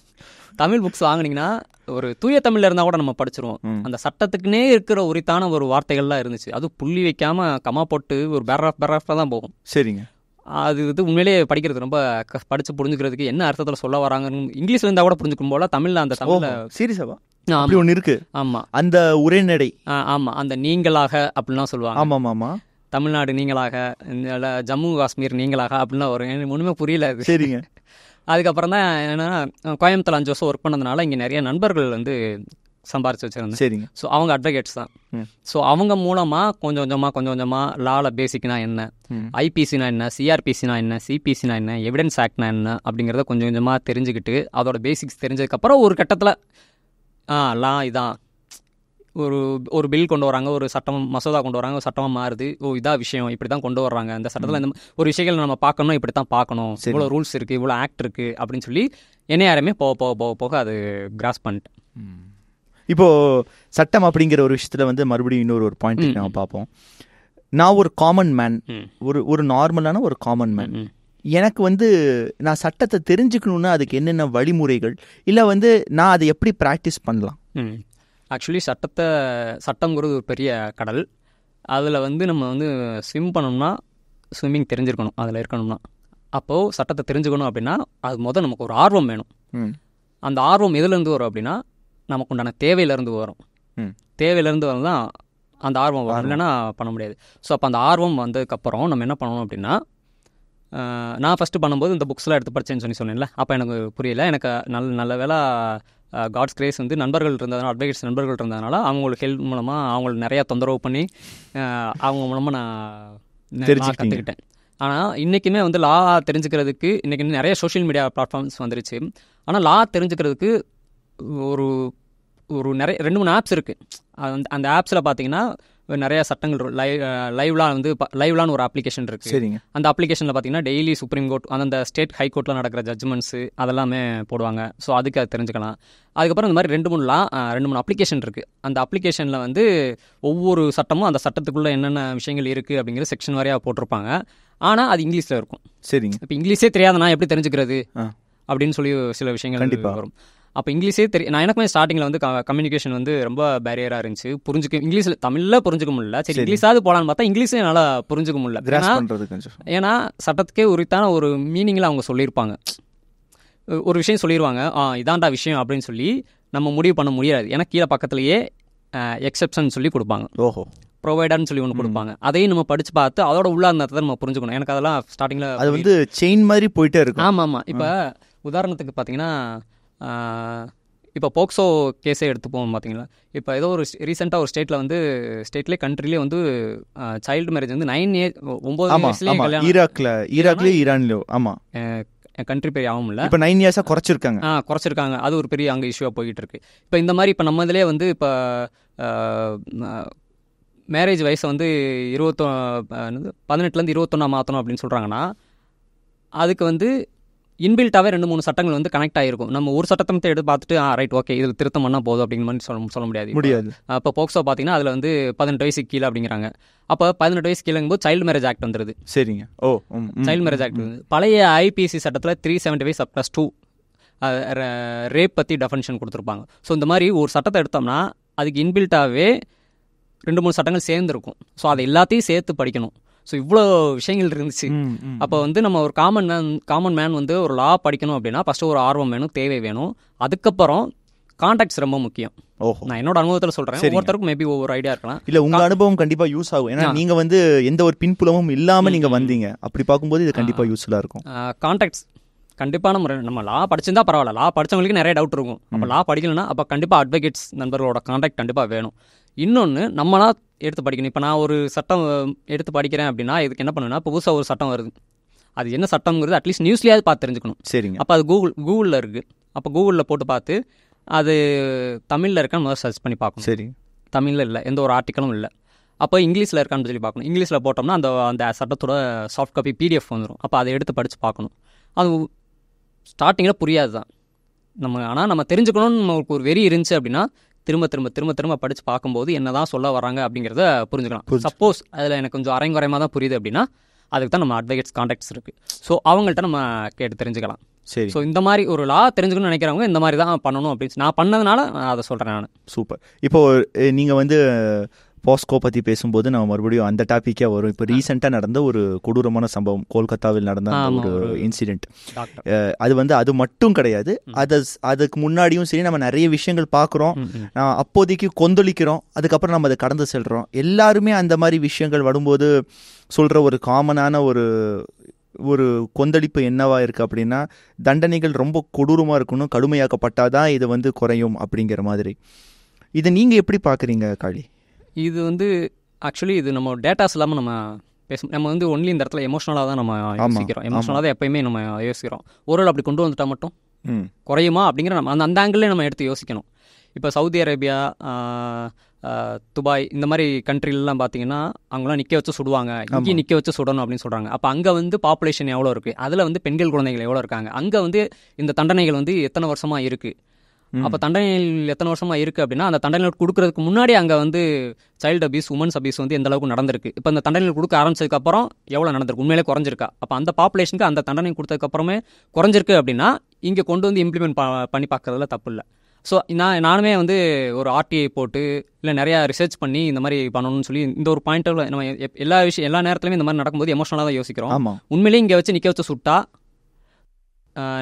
தமிழ் புக்ஸ் வாங்கினீங்கன்னா ஒரு தூய தமிழ்ல இருந்தால் கூட நம்ம படிச்சிருவோம். அந்த சட்டத்துக்குன்னே இருக்கிற உரித்தான ஒரு வார்த்தைகள்லாம் இருந்துச்சு. அது புள்ளி வைக்காமல் கமா போட்டு ஒரு பேராஃபாக தான் போகும். சரிங்க. அது வந்து உண்மையிலேயே படிக்கிறது ரொம்ப படித்து புரிஞ்சுக்கிறதுக்கு என்ன அர்த்தத்தில் சொல்ல வராங்கன்னு இங்கிலீஷ்ல இருந்தால் கூட புரிஞ்சுக்கும் போல தமிழில் அந்த தமிழில் சீரியஸாவா அப்படி ஒன்று இருக்கு. ஆமாம், அந்த உரைநடை. ஆமாம், அந்த நீங்களாக அப்படின்லாம் சொல்லுவாங்க. ஆமாம் ஆமாம். தமிழ்நாடு நீங்களாக, ஜம்மு காஷ்மீர் நீங்களாக அப்படின்லாம் வரும். எனக்கு ஒன்றுமே புரியல அது. சரிங்க. அதுக்கப்புறம் தான் என்னன்னா, கோயம்புத்தூர் 5 வருஷம் ஒர்க் பண்ணதுனால இங்கே நிறைய நண்பர்கள் வந்து சம்பாரிச்சு வச்சுருந்தேன். சரிங்க. ஸோ அவங்க அட்வொகேட்ஸ் தான். ஸோ அவங்க மூலமாக கொஞ்சம் கொஞ்சமாக லால பேசிக்னா என்ன, ஐபிசினா என்ன, சிஆர்பிசினா என்ன, சிபிசினா என்ன, எவிடன்ஸ் ஆக்ட்னா என்ன அப்படிங்கிறத கொஞ்சம் கொஞ்சமாக தெரிஞ்சுக்கிட்டு அதோட பேசிக்ஸ் தெரிஞ்சதுக்கப்புறம் ஒரு கட்டத்தில் லா இதான் ஒரு பில் கொண்டு வராங்க, ஒரு சட்டம் மசோதா கொண்டு வராங்க, ஒரு சட்டமாக மாறுது. இதான் விஷயம், இப்படி தான் கொண்டு வர்றாங்க இந்த சட்டத்தில், இந்த ஒரு விஷயங்கள் நம்ம பார்க்கணும், இப்படி தான் பார்க்கணும், இவ்வளோ ரூல்ஸ் இருக்குது, இவ்வளோ ஆக்ட் இருக்குது அப்படின்னு சொல்லி என்ன யாருமே போக அது கிராஸ் பண்ணிட்டேன். இப்போது சட்டம் அப்படிங்கிற ஒரு விஷயத்தில் வந்து மறுபடியும் இன்னொரு பாயிண்ட் நம்ம பார்ப்போம். நான் ஒரு காமன் மேன், ஒரு நார்மலான ஒரு காமன் மேன். எனக்கு வந்து நான் சட்டத்தை தெரிஞ்சுக்கணுன்னா அதுக்கு என்னென்ன வழிமுறைகள், இல்லை வந்து நான் அதை எப்படி ப்ராக்டிஸ் பண்ணலாம்? ஆக்சுவலி சட்டங்கிறது ஒரு பெரிய கடல். அதில் வந்து நம்ம வந்து ஸ்விம் பண்ணோம்னா ஸ்விம்மிங் தெரிஞ்சிருக்கணும், அதில் இருக்கணும்னா. அப்போது சட்டத்தை தெரிஞ்சுக்கணும் அப்படின்னா அது நமக்கு ஒரு ஆர்வம் வேணும். அந்த ஆர்வம் எதுலேருந்து வரும் அப்படின்னா நமக்கு உண்டான தேவையிலேருந்து வரும். தேவையிலேருந்து வரும் தான் அந்த ஆர்வம் வரும், இல்லைன்னா பண்ண முடியாது. ஸோ அப்போ அந்த ஆர்வம் வந்ததுக்கப்புறம் நம்ம என்ன பண்ணணும் அப்படின்னா, நான் ஃபஸ்ட்டு பண்ணும்போது இந்த புக்ஸ்லாம் எடுத்து படித்தேன்னு சொன்னேன்ல, அப்போ எனக்கு புரியல. எனக்கு நல்ல வேலை காட்ஸ் கிரேஸ் வந்து நண்பர்கள் இருந்ததுனால, அட்வொகேட்ஸ் நண்பர்கள் இருந்ததுனால அவங்களுக்கு ஹெல்ப் மூலமாக அவங்களுக்கு நிறையா தொந்தரவு பண்ணி அவங்க மூலமாக நான் கற்றுக்கிட்டேன். ஆனால் இன்றைக்குமே வந்து லா தெரிஞ்சுக்கிறதுக்கு இன்றைக்கி நிறைய சோஷியல் மீடியா பிளாட்ஃபார்ம்ஸ் வந்துருச்சு. ஆனால் லா தெரிஞ்சுக்கிறதுக்கு ஒரு நிறைய 2-3 ஆப்ஸ் இருக்குது. அந்த ஆப்ஸில் பார்த்தீங்கன்னா நிறைய சட்டங்கள் லைவ்லாம் வந்து லைவ்லான்னு ஒரு அப்ளிகேஷன் இருக்குது. சரிங்க. அந்த அப்ளிகேஷனில் பார்த்தீங்கன்னா டெய்லி சுப்ரீம் கோர்ட் அந்த ஸ்டேட் ஹை கோர்ட்டில் நடக்கிற ஜட்ஜ்மெண்ட்ஸு அதெல்லாமே போடுவாங்க. ஸோ அதுக்கு அது தெரிஞ்சுக்கலாம். அதுக்கப்புறம் இந்த மாதிரி 2-3 அப்ளிகேஷன் இருக்குது. அந்த அப்ளிகேஷனில் வந்து ஒவ்வொரு சட்டமும் அந்த சட்டத்துக்குள்ளே என்னென்ன விஷயங்கள் இருக்குது அப்படிங்கிற செக்ஷன் வரையாக போட்டிருப்பாங்க. ஆனால் அது இங்கிலீஷில் இருக்கும். சரிங்க. இப்போ இங்கிலீஷே தெரியாத நான் எப்படி தெரிஞ்சுக்கிறது அப்படின்னு சொல்லி சில விஷயங்கள் வரும். அப்போ இங்கிலீஷே நான் எனக்குமே ஸ்டார்டிங்கில் வந்து கம்யூனிகேஷன் வந்து ரொம்ப பேரியராக இருந்துச்சு. இங்கிலீஷில் தமிழில் புரிஞ்சுக்க முடியல. சரி இங்கிலீஷாவது போகலான்னு பார்த்தா இங்கிலீஷே நல்லா புரிஞ்சுக்க முடியல. ஏன்னா சட்டத்துக்கே உரித்தான ஒரு மீனிங்கில் அவங்க சொல்லியிருப்பாங்க. ஒரு விஷயம் சொல்லிடுவாங்க, இதான்டா விஷயம் அப்படின்னு சொல்லி நம்ம முடிவு பண்ண முடியாது. ஏன்னா கீழே பக்கத்துலேயே எக்ஸெப்ஷன் சொல்லி கொடுப்பாங்க. ஓஹோ. ப்ரொவைடர்னு சொல்லி ஒன்று கொடுப்பாங்க. அதையும் நம்ம படித்து பார்த்து அதோட உள்ள அந்த நம்ம புரிஞ்சுக்கணும். எனக்கு அதெல்லாம் ஸ்டார்டிங்கில் அது வந்து செயின் மாதிரி போயிட்டே இருக்கும். ஆமாம். இப்போ உதாரணத்துக்கு பார்த்தீங்கன்னா இப்போ போக்சோ கேஸே எடுத்துப்போம். பார்த்தீங்களா, இப்போ ஏதோ ஒரு ரீசெண்டாக ஒரு ஸ்டேட்லேயே கண்ட்ரிலேயே வந்து சைல்டு மேரேஜ் வந்து 9 years 9 வயசுலேயே கல்யாணம். ஈராக்லேயோ ஈரான்லையோ. ஆமாம், கண்ட்ரி பெரிய ஆகும் இல்லை. இப்போ 9 years குறைச்சிருக்காங்க. அது ஒரு பெரிய அங்கே இஷ்யூவாக போய்கிட்டு இருக்கு. இப்போ இந்த மாதிரி இப்போ நம்ம இதிலே வந்து இப்போ மேரேஜ் வயசை வந்து 18 21 மாற்றணும் அப்படின்னு சொல்கிறாங்கன்னா அதுக்கு வந்து இன்பில்ட்டாகவே 2-3 சட்டங்கள் வந்து கனெக்ட் ஆகிருக்கும். நம்ம ஒரு சட்டத்தை மட்டும் எடுத்து பார்த்துட்டு ரைட் ஓகே இதில் திருத்தம் பண்ணால் போதும் அப்படிங்கிற மாதிரி சொல்ல முடியாது. அப்போ போக்சோ பார்த்தீங்கன்னா அதில் வந்து 18 வயசுக்கு கீழே அப்படிங்கிறாங்க. அப்போ 18 வயசு கீழேங்கும்போது சைல்டு மேரேஜ் ஆக்ட் வந்துடுது. சரிங்க. சைல்டு மேரேஜ் ஆக்ட் வந்து பழைய ஐபிசி சட்டத்தில் 375/2 ரேப் பற்றி டெஃபனிஷன் கொடுத்துருப்பாங்க. ஸோ இந்த மாதிரி ஒரு சட்டத்தை எடுத்தோம்னா அதுக்கு இன்பில்ட்டாகவே 2-3 சட்டங்கள் சேர்ந்துருக்கும். ஸோ அதை எல்லாத்தையும் சேர்த்து படிக்கணும். ஸோ இவ்வளோ விஷயங்கள் இருந்துச்சு. அப்போ வந்து நம்ம ஒரு காமன் மேன் வந்து ஒரு லா படிக்கணும் அப்படின்னா ஃபஸ்ட்டு ஒரு ஆர்வம் வேணும், தேவை வேணும். அதுக்கப்புறம் கான்டாக்ட்ஸ் ரொம்ப முக்கியம். நான் என்னோட அனுபவத்தில் சொல்கிறேன். ஒவ்வொருத்தருக்கும் மேபி ஒவ்வொரு ஐடியா இருக்கலாம். இல்லை, உங்கள் அனுபவம் கண்டிப்பாக யூஸ் ஆகும். ஏன்னா நீங்கள் வந்து எந்த ஒரு பின்புலமும் இல்லாமல் நீங்கள் வந்தீங்க. அப்படி பார்க்கும்போது இது கண்டிப்பாக யூஸ்ஃபுல்லாக இருக்கும். கான்டாக்ட்ஸ் கண்டிப்பான முறை. நம்ம லா படிச்சிருந்தா பரவாயில்ல, லா படித்தவங்களுக்கு நிறைய டவுட் இருக்கும். அப்போ லா படிக்கலைன்னா அப்போ கண்டிப்பாக அட்வொகேட்ஸ் நண்பர்களோட கான்டாக்ட் கண்டிப்பாக வேணும். இன்னொன்று நம்மளா எடுத்து படிக்கணும். இப்போ நான் ஒரு சட்டம் எடுத்து படிக்கிறேன் அப்படின்னா இதுக்கு என்ன பண்ணுவேன்னா, இப்போ புதுசாக ஒரு சட்டம் வருது, அது என்ன சட்டம்ங்கிறது அட்லீஸ்ட் நியூஸ்லேயாவது பார்த்து தெரிஞ்சுக்கணும். சரிங்க. அப்போ அது கூகுளில் இருக்குது. அப்போ கூகுளில் போட்டு பார்த்து அது தமிழில் இருக்கான்னு முதல்ல சர்ச் பண்ணி பார்க்கணும். சரி, தமிழில் இல்லை, எந்த ஒரு ஆர்டிக்கலும் இல்லை. அப்போ இங்கிலீஷில் இருக்கான்னு சொல்லி பார்க்கணும். இங்கிலீஷில் போட்டோம்னா அந்த சட்டத்தோட சாஃப்ட் காப்பி PDF வந்துடும். அப்போ அதை எடுத்து படித்து பார்க்கணும். அது ஸ்டார்டிங்கில் புரியாது தான் ஆனால் நம்ம தெரிஞ்சுக்கணும்னு நமக்கு ஒரு வெறி இருந்துச்சு அப்படின்னா திரும்ப படித்து பார்க்கும்போது என்ன தான் சொல்ல வராங்க அப்படிங்கிறத புரிஞ்சுக்கலாம். சப்போஸ் அதில் எனக்கு கொஞ்சம் அரைங்குறையமாக தான் புரியுது அப்படின்னா அதுக்கு தான் நம்ம அட்வொகேட்ஸ் கான்டாக்ட்ஸ் இருக்குது. ஸோ அவங்கள்ட்ட நம்ம கேட்டு தெரிஞ்சுக்கலாம். சரி. ஸோ இந்த மாதிரி ஒரு லா தெரிஞ்சுக்கணும்னு நினைக்கிறவங்க இந்த மாதிரி தான் பண்ணணும் அப்படின்னு நான் பண்ணதுனால நான் அதை சொல்கிறேன். நான் சூப்பர். இப்போது நீங்கள் வந்து பாஸ்கோ பற்றி பேசும்போது நம்ம மறுபடியும் அந்த டாப்பிக்கே வரும். இப்போ ரீசெண்டாக நடந்த ஒரு கொடூரமான சம்பவம், கோல்கத்தாவில் நடந்த ஒரு இன்சிடென்ட். அது வந்து அது மட்டும் கிடையாது, அதுக்கு முன்னாடியும் சரி நம்ம நிறைய விஷயங்கள் பார்க்குறோம், அப்போதைக்கு கொந்தளிக்கிறோம், அதுக்கப்புறம் நம்ம அதை கடந்து செல்கிறோம். எல்லாருமே அந்த மாதிரி விஷயங்கள் வரும்போது சொல்கிற ஒரு காமனான ஒரு கொந்தளிப்பு என்னவா இருக்குது அப்படின்னா, தண்டனைகள் ரொம்ப கொடூரமாக இருக்கணும், கடுமையாக்கப்பட்டாதான் இது வந்து குறையும் அப்படிங்கிற மாதிரி. இதை நீங்கள் எப்படி பார்க்குறீங்க காளி? இது வந்து ஆக்சுவலி இது நம்ம டேட்டாஸ் இல்லாமல் நம்ம நம்ம வந்து ஒன்லி இந்த இடத்துல எமோஷனலாக தான் நம்ம யோசிக்கிறோம். எமோஷனலாக தான் எப்பயுமே நம்ம யோசிக்கிறோம். ஒரு அப்படி கொண்டு வந்துட்டால் மட்டும் குறையுமா அப்படிங்கிற நம்ம அந்த ஆங்கிளே நம்ம எடுத்து யோசிக்கணும். இப்போ சவுதி அரேபியா, துபாய் இந்த மாதிரி கண்ட்ரிலாம் பார்த்தீங்கன்னா அவங்களாம் நிற்க வச்சு சுடுவாங்க, இங்கேயும் நிற்க வச்சு சுடணும் அப்படின்னு சொல்கிறாங்க. அப்போ அங்கே வந்து பாப்புலேஷன் எவ்வளோ இருக்குது, அதில் வந்து பெண்கள் குழந்தைகள் எவ்வளோ இருக்காங்க, அங்கே வந்து இந்த தண்டனைகள் வந்து எத்தனை வருஷமாக இருக்குது. அப்போ தண்டனைகள் எத்தனை வருஷமாக இருக்குது அப்படின்னா அந்த தண்டனைகள் கொடுக்கறதுக்கு முன்னாடி அங்கே வந்து சைல்டு அபியூஸ், உமன்ஸ் அபியூஸ் வந்து எந்த அளவுக்கு நடந்திருக்கு, இப்போ இந்த தண்டனைகள் கொடுக்க ஆரம்பிச்சதுக்கப்புறம் எவ்வளோ நடந்திருக்கு, உண்மையிலே குறைஞ்சிருக்கா. அப்போ அந்த பாப்புலேஷனுக்கு அந்த தண்டனை கொடுத்ததுக்கப்புறமே குறைஞ்சிருக்கு அப்படின்னா இங்கே கொண்டு வந்து இம்ப்ளிமெண்ட் பண்ணி பார்க்குறதுல தப்பு இல்லை. ஸோ நானுமே வந்து ஒரு RTI போட்டு இல்லை நிறையா ரிசர்ச் பண்ணி இந்த மாதிரி பண்ணணும்னு சொல்லி இந்த ஒரு பாயிண்ட்டில் நம்ம எல்லா நேரத்துலையுமே இந்த மாதிரி நடக்கும்போது எமோஷனலாக தான் யோசிக்கிறோம். உண்மையிலேயே இங்கே வச்சு நிற்க வச்சு சுட்டா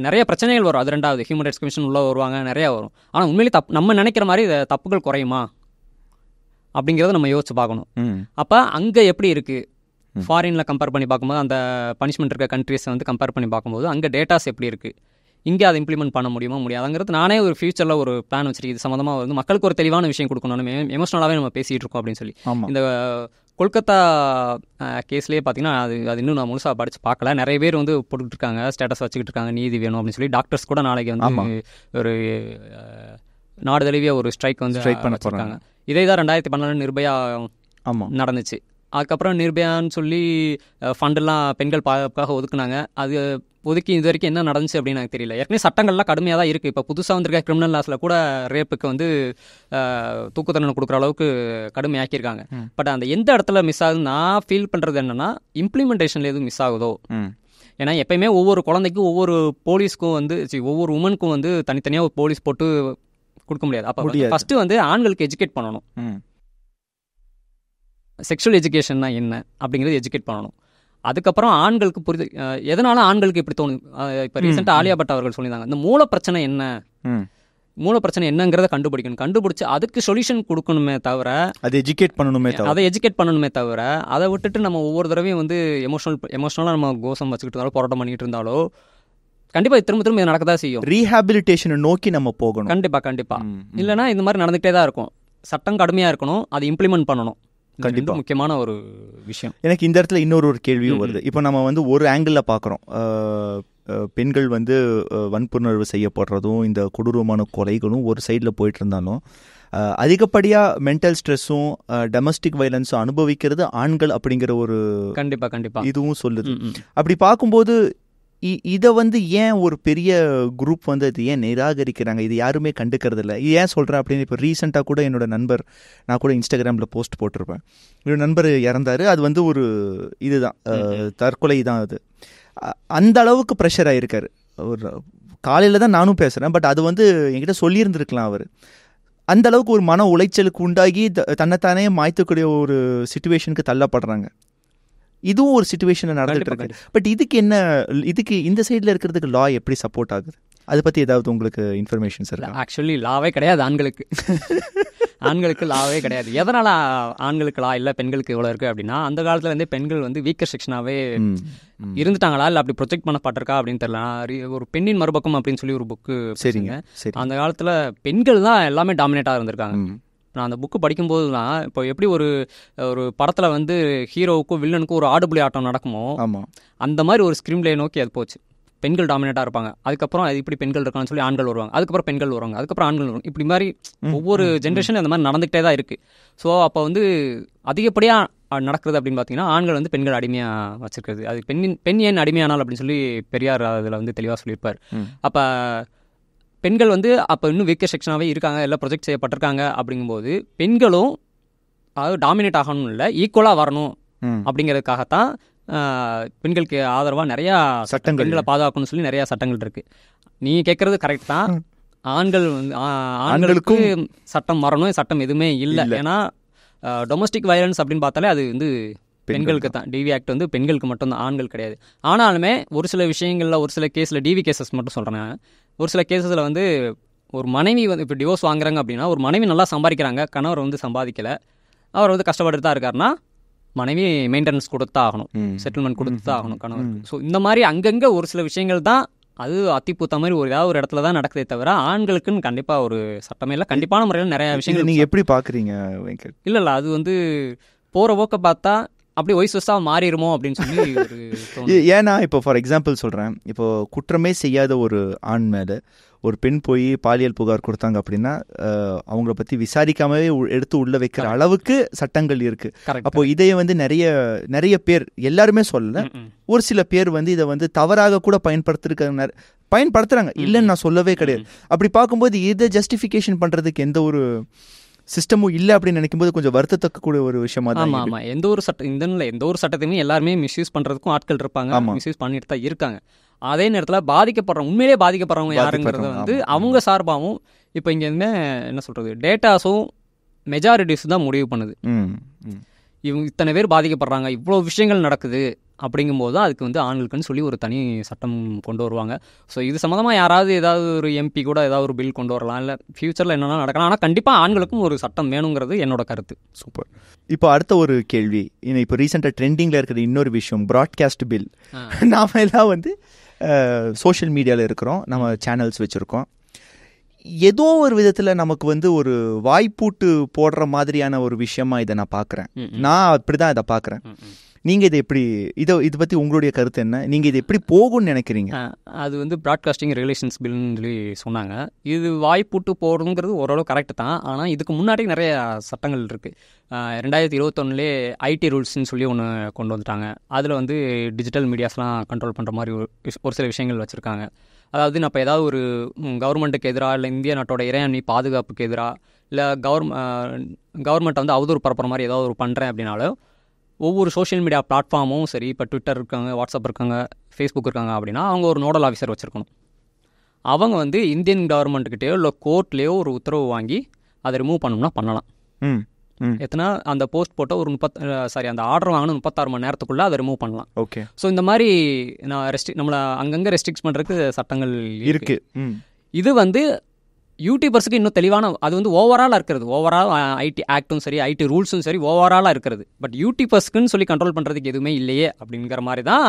நிறைய பிரச்சனைகள் வரும். அது ரெண்டாவது ஹியூமன் ரைட்ஸ் கமிஷன் உள்ள வருவாங்க, நிறையா வரும். ஆனால் உண்மையிலே நம்ம நினைக்கிற மாதிரி தப்புகள் குறையுமா அப்படிங்கிறத நம்ம யோசிச்சு பார்க்கணும். அப்போ அங்கே எப்படி இருக்குது, ஃபாரினில் கம்பேர் பண்ணி பார்க்கும்போது அந்த பனிஷ்மெண்ட் இருக்க கண்ட்ரீஸை வந்து கம்பேர் பண்ணி பார்க்கும்போது அங்கே டேட்டாஸ் எப்படி இருக்குது, இங்கே அதை இம்ப்ளிமெண்ட் பண்ண முடியுமா முடியாதுங்கிறது நானே ஒரு ஃபியூச்சரில் ஒரு பிளான் வச்சிருக்கேன். இது சம்மந்தமாக வந்து மக்களுக்கு ஒரு தெளிவான விஷயம் கொடுக்கணும். நம்ம எமோஷனலாகவே நம்ம பேசிகிட்டு இருக்கோம் அப்படின்னு சொல்லி. இந்த கொல்கத்தா கேஸ்லேயே பார்த்தீங்கன்னா அது இன்னும் நான் முழுசாக படித்து பார்க்கல. நிறைய பேர் வந்து போட்டுக்கிட்டு இருக்காங்க, ஸ்டேட்டஸ் வச்சுக்கிட்டு இருக்காங்க, நீதி வேணும் அப்படின்னு சொல்லி. டாக்டர்ஸ் கூட நாளைக்கு வந்து ஒரு நாடு தழுவிய ஒரு ஸ்ட்ரைக் வந்து வச்சுருக்காங்க. இதே தான் 2014 நிர்பயா நடந்துச்சு. அதுக்கப்புறம் நிர்பயான்னு சொல்லி ஃபண்டெல்லாம் பெண்கள் பாதுகாப்புக்காக ஒதுக்குனாங்க. அது ஒதுக்கி இது வரைக்கும் என்ன நடந்துச்சு அப்படின்னு எனக்கு தெரியல. ஏற்கனவே சட்டங்கள்லாம் கடுமையாக தான் இருக்குது. இப்போ புதுசாக வந்திருக்க கிரிமினல் லாஸில் கூட ரேப்புக்கு வந்து தூக்கு தண்டனை கொடுக்குற அளவுக்கு கடுமையாக்கியிருக்காங்க. பட் அந்த எந்த இடத்துல மிஸ் ஆகுதுன்னு நான் ஃபீல் பண்ணுறது என்னென்னா, இம்ப்ளிமெண்டேஷனில் எதுவும் மிஸ் ஆகுதோ. ஏன்னா எப்பயுமே ஒவ்வொரு குழந்தைக்கும் ஒவ்வொரு போலீஸ்க்கும் வந்து ஒவ்வொரு உமனுக்கும் வந்து தனித்தனியாக ஒரு போலீஸ் போட்டு கொடுக்க முடியாது. அப்போ ஃபஸ்ட்டு வந்து ஆண்களுக்கு எஜுகேட் பண்ணணும். செக்ஷுவல் எஜுகேஷன்னா என்ன அப்படிங்கிறது எஜுகேட் பண்ணணும். அதுக்கப்புறம் ஆண்களுக்கு புரிது எதனால ஆண்களுக்கு இப்படி தோணுது. இப்போ ரீசெண்டாக ஆலியா பட் அவர்கள் சொல்லியிருந்தாங்க, இந்த மூல பிரச்சனை என்ன, மூல பிரச்சனை என்னங்கிறத கண்டுபிடிக்கணும். கண்டுபிடிச்சு அதுக்கு சொல்யூஷன் கொடுக்கணுமே தவிர, அதை எஜுகேட் பண்ணணுமே தவிர அதை விட்டுட்டு நம்ம ஒவ்வொரு தடவையும் வந்து எமோஷனலாக நம்ம கோஷம் வச்சுக்கிட்டு இருந்தாலும் போராட்டம் பண்ணிட்டு இருந்தாலோ கண்டிப்பாக திரும்ப இது நடக்கதான் செய்யும். ரீஹாபிலிட்டேஷனை நோக்கி நம்ம போகணும். கண்டிப்பாக இல்லைன்னா இந்த மாதிரி நடந்துகிட்டே தான் இருக்கும். சட்டம் கடுமையாக இருக்கணும், அதை இம்ப்ளிமெண்ட் பண்ணணும். கண்டிப்பாக முக்கியமான ஒரு விஷயம். எனக்கு இந்த இடத்துல இன்னொரு கேள்வியும் வருது. இப்போ நம்ம வந்து ஒரு ஆங்கிளில் பார்க்குறோம், பெண்கள் வந்து வன்புணர்வு செய்யப்படுறதும் இந்த கொடூரமான கொலைகளும் ஒரு சைடில் போயிட்டு இருந்தாலும், அதிகப்படியாக மென்டல் ஸ்ட்ரெஸ்ஸும் டொமஸ்டிக் வயலன்ஸும் அனுபவிக்கிறது ஆண்கள் அப்படிங்கிற ஒரு கண்டிப்பாக இதுவும் சொல்லுது. அப்படி பார்க்கும்போது இதை வந்து ஏன் ஒரு பெரிய குரூப் வந்து அது ஏன் நிராகரிக்கிறாங்க, இது யாருமே கண்டுக்கிறது இல்லை. இது ஏன் சொல்கிறேன் அப்படின்னு, இப்போ ரீசெண்டாக கூட என்னோட நண்பர், நான் கூட இன்ஸ்டாகிராமில் போஸ்ட் போட்டிருப்பேன், என்னோட நண்பர் இறந்தார். அது வந்து ஒரு இதுதான், தற்கொலை தான். அது அந்த அளவுக்கு ப்ரெஷர் ஆகிருக்காரு. ஒரு காலையில் தான் நானும் பேசுகிறேன், பட் அது வந்து என்கிட்ட சொல்லியிருந்துருக்கலாம். அவர் அந்த அளவுக்கு ஒரு மன உளைச்சலுக்கு உண்டாகி தன்னைத்தானே மாய்த்தக்கூடிய ஒரு சிச்சுவேஷனுக்கு தள்ளப்படுறாங்க. இதுவும் ஒரு சிச்சுவேஷனில் நடந்துட்டு இருக்கு. பட் இதுக்கு இந்த சைடில் இருக்கிறதுக்கு லா எப்படி சப்போர்ட் ஆகுது, அதை பற்றி ஏதாவது உங்களுக்கு இன்ஃபர்மேஷன்ஸ் இருக்கா? ஆக்சுவலி லாவே கிடையாது ஆண்களுக்கு லாவே கிடையாது. எதனால் ஆண்களுக்கு லா இல்லை பெண்களுக்கு இவ்வளோ இருக்குது அப்படின்னா, அந்த காலத்துல இருந்தே பெண்கள் வந்து வீக்கர் செக்ஷனாகவே இருந்துட்டாங்களா இல்லை அப்படி ப்ரொஜெக்ட் பண்ணப்பட்டிருக்கா அப்படின்னு தெரியல. ஒரு பெண்ணின் மறுபக்கம் அப்படின்னு சொல்லி ஒரு புக்கு. சரிங்க. அந்த காலத்தில் பெண்கள் தான் எல்லாமே டாமினேட்டாக இருந்திருக்காங்க. நான் அந்த புக்கு படிக்கும்போது தான், இப்போ எப்படி ஒரு படத்தில் வந்து ஹீரோவுக்கும் வில்லனுக்கும் ஒரு ஆடுபுலி ஆட்டம் நடக்குமோ, அந்த மாதிரி ஒரு ஸ்க்ரீன் பிளே நோக்கி அது போச்சு. பெண்கள் டாமினேட்டாக இருப்பாங்க, அதுக்கப்புறம் அது இப்படி பெண்கள் இருக்கான்னு சொல்லி ஆண்கள் வருவாங்க, அதுக்கப்புறம் பெண்கள் வருவாங்க, அதுக்கப்புறம் ஆண்கள் வருவாங்க. இப்படி மாதிரி ஒவ்வொரு ஜென்ரேஷனும் அந்த மாதிரி நடந்துகிட்டே தான் இருக்குது. ஸோ அப்போ வந்து அதிகப்படியாக நடக்கிறது அப்படின்னு பார்த்தீங்கன்னா, ஆண்கள் வந்து பெண்கள் அடிமையாக வச்சுருக்கிறது. அது பெண் ஏன் அடிமையானால் அப்படின்னு சொல்லி பெரியார் அதில் வந்து தெளிவாக சொல்லியிருப்பார். அப்போ பெண்கள் வந்து அப்போ இன்னும் வீக்கர் செக்ஷனாகவே இருக்காங்க, எல்லாம் ப்ரொஜெக்ட் செய்யப்பட்டிருக்காங்க. அப்படிங்கும்போது பெண்களும் அதாவது டாமினேட் ஆகணும் இல்லை, ஈக்குவலாக வரணும் அப்படிங்கிறதுக்காகத்தான் பெண்களுக்கு ஆதரவாக நிறையா சட்டங்கள், பெண்களை பாதுகாக்கணும்னு சொல்லி நிறையா சட்டங்கள் இருக்குது. நீங்கள் கேட்குறது கரெக்ட் தான். ஆண்களுக்கு சட்டம் வரணும், சட்டம் எதுவுமே இல்லை. ஏன்னா டொமஸ்டிக் வயலன்ஸ் அப்படின்னு பார்த்தாலே அது வந்து பெண்களுக்கு தான். டிவி ஆக்ட் வந்து பெண்களுக்கு மட்டும்தான், ஆண்கள் கிடையாது. ஆனாலுமே ஒரு சில விஷயங்களில், ஒரு சில கேஸில், டிவி கேசஸ் மட்டும் சொல்கிறேன், ஒரு சில கேஸஸில் வந்து ஒரு மனைவி வந்து இப்போ டிவோர்ஸ் வாங்குறாங்க அப்படின்னா, ஒரு மனைவி நல்லா சம்பாதிக்கிறாங்க, கணவர் வந்து சம்பாதிக்கலை, அவர் வந்து கஷ்டப்பட்டு தான் இருக்காருன்னா மனைவி மெயின்டெனன்ஸ் கொடுத்தா ஆகணும், செட்டில்மெண்ட் கொடுத்து தான் ஆகணும் கணவருக்கு. ஸோ இந்த மாதிரி அங்கங்கே ஒரு சில விஷயங்கள் தான் அது அத்திப்பூத்த மாதிரி ஏதாவது ஒரு இடத்துல தான் நடக்குதே தவிர, ஆண்களுக்குன்னு கண்டிப்பாக ஒரு சட்டமே இல்லை. கண்டிப்பான முறையில் நிறையா விஷயங்கள் நீங்கள் எப்படி பார்க்குறீங்க வெங்கட்? இல்லை அது வந்து போகிற போக்க பார்த்தா அப்படி ஒய்ஸ்வஸாக மாறிடுமோ அப்படின்னு சொல்லி ஒரு ஏன்னா இப்போ ஃபார் எக்ஸாம்பிள் சொல்கிறேன், இப்போ குற்றமே செய்யாத ஒரு ஆண் மேலே ஒரு பெண் போய் பாலியல் புகார் கொடுத்தாங்க அப்படின்னா அவங்கள பற்றி விசாரிக்காமவே எடுத்து உள்ள வைக்கிற அளவுக்கு சட்டங்கள் இருக்கு. அப்போ இதைய வந்து நிறைய பேர், எல்லாருமே சொல்லல, ஒரு சில பேர் வந்து இதை வந்து தவறாக கூட பயன்படுத்துறாங்க, இல்லைன்னு நான் சொல்லவே கிடையாது. அப்படி பார்க்கும்போது இதை ஜஸ்டிஃபிகேஷன் பண்றதுக்கு எந்த ஒரு சிஸ்டமும் இல்லை அப்படின்னு நினைக்கும்போது கொஞ்சம் வருத்தத்தக்க கூட ஒரு விஷயமா தான். ஆமாம், எந்த ஒரு சட்டத்தையுமே எல்லாருமே மிஸ்யூஸ் பண்ணுறதுக்கும் ஆட்கள் இருப்பாங்க, மிஸ்யூஸ் பண்ணிட்டு தான் இருக்காங்க. அதே நேரத்தில் உண்மையிலே பாதிக்கப்படுறவங்க யாருங்கிறத வந்து அவங்க சார்பாகவும், இப்போ இங்கே என்ன சொல்கிறது, டேட்டாஸும் மெஜாரிட்டிஸ் தான் முடிவு பண்ணுது. இவங்க இத்தனை பேர் பாதிக்கப்படுறாங்க, இவ்வளோ விஷயங்கள் நடக்குது அப்படிங்கும்போது தான் அதுக்கு வந்து ஆண்களுக்குன்னு சொல்லி ஒரு தனி சட்டம் கொண்டு வருவாங்க. ஸோ இது சம்மந்தமாக யாராவது ஏதாவது ஒரு எம்பி கூட ஏதாவது ஒரு பில் கொண்டு வரலாம், இல்லை ஃபியூச்சரில் என்னென்னா நடக்கலாம். ஆனால் கண்டிப்பாக ஆண்களுக்கும் ஒரு சட்டம் வேணுங்கிறது என்னோட கருத்து. சூப்பர். இப்போ அடுத்த ஒரு கேள்வி, இப்போ ரீசெண்டாக ட்ரெண்டிங்கில் இருக்கிற இன்னொரு விஷயம், ப்ராட்காஸ்ட் பில். நாம் எல்லாம் வந்து சோஷியல் மீடியாவில் இருக்கிறோம், நம்ம சேனல்ஸ் வச்சுருக்கோம், ஏதோ ஒரு விதத்தில் நமக்கு வந்து ஒரு வாய்ப்பூட்டு போடுற மாதிரியான ஒரு விஷயமா இதை நான் பார்க்குறேன். நான் அப்படி தான் இதை பார்க்குறேன். நீங்கள் இதை எப்படி இதை பற்றி உங்களுடைய கருத்து என்ன? நீங்கள் இது எப்படி போகும்னு நினைக்கிறீங்க? அது வந்து ப்ராட்காஸ்டிங் ரெகுலேஷன்ஸ் பில்னு சொல்லி சொன்னாங்க. இது வாய்ப்புட்டு போகிறதுங்கிறது ஓரளவு கரெக்டு தான். ஆனால் இதுக்கு முன்னாடி நிறைய சட்டங்கள் இருக்குது. 2021 ஐடி ரூல்ஸ்ன்னு சொல்லி ஒன்று கொண்டு வந்துட்டாங்க. அதில் வந்து டிஜிட்டல் மீடியாஸ்லாம் கண்ட்ரோல் பண்ணுற மாதிரி ஒரு சில விஷயங்கள் வச்சுருக்காங்க. அதாவது நம்ம ஏதாவது ஒரு கவர்மெண்ட்டுக்கு எதிராக இல்லை இந்திய நாட்டோட இறையாண்மை பாதுகாப்புக்கு எதிராக இல்லை கவர்மெண்ட்டை வந்து அவதூறு பரப்புற மாதிரி ஏதாவது ஒரு பண்ணுறேன் அப்படின்னாலும் ஒவ்வொரு சோஷியல் மீடியா பிளாட்ஃபார்மும் சரி, இப்போ ட்விட்டர் இருக்காங்க, வாட்ஸ்அப் இருக்காங்க, ஃபேஸ்புக் இருக்காங்க அப்படின்னா அவங்க ஒரு நோடல் ஆஃபீஸர் வச்சுருக்கணும். அவங்க வந்து இந்தியன் கவர்மெண்ட்டுக்கிட்டேயோ இல்லை கோர்ட்லேயோ ஒரு உத்தரவு வாங்கி அதை ரிமூவ் பண்ணணும்னா பண்ணலாம். எத்தனை அந்த போஸ்ட் போட்ட ஒரு அந்த ஆர்டர் வாங்கின 36 மணி நேரத்துக்குள்ளே அதை ரிமூவ் பண்ணலாம். ஓகே. ஸோ இந்த மாதிரி நம்மளை அங்கங்கே ரெஸ்ட்ரிக்ட் பண்ணுறதுக்கு சட்டங்கள் இருக்குது. இது வந்து யூடியூபர்ஸுக்கு இன்னும் தெளிவான, அது வந்து ஓவராலாக இருக்கிறது. ஓவரால் ஐடி ஆக்டும் சரி, ஐடி ரூல்ஸும் சரி, ஓவராலாக இருக்கிறது. பட் யூடியூபர்ஸ்க்குன்னு சொல்லி கண்ட்ரோல் பண்ணுறதுக்கு எதுவுமே இல்லையே அப்படிங்கிற மாதிரி தான்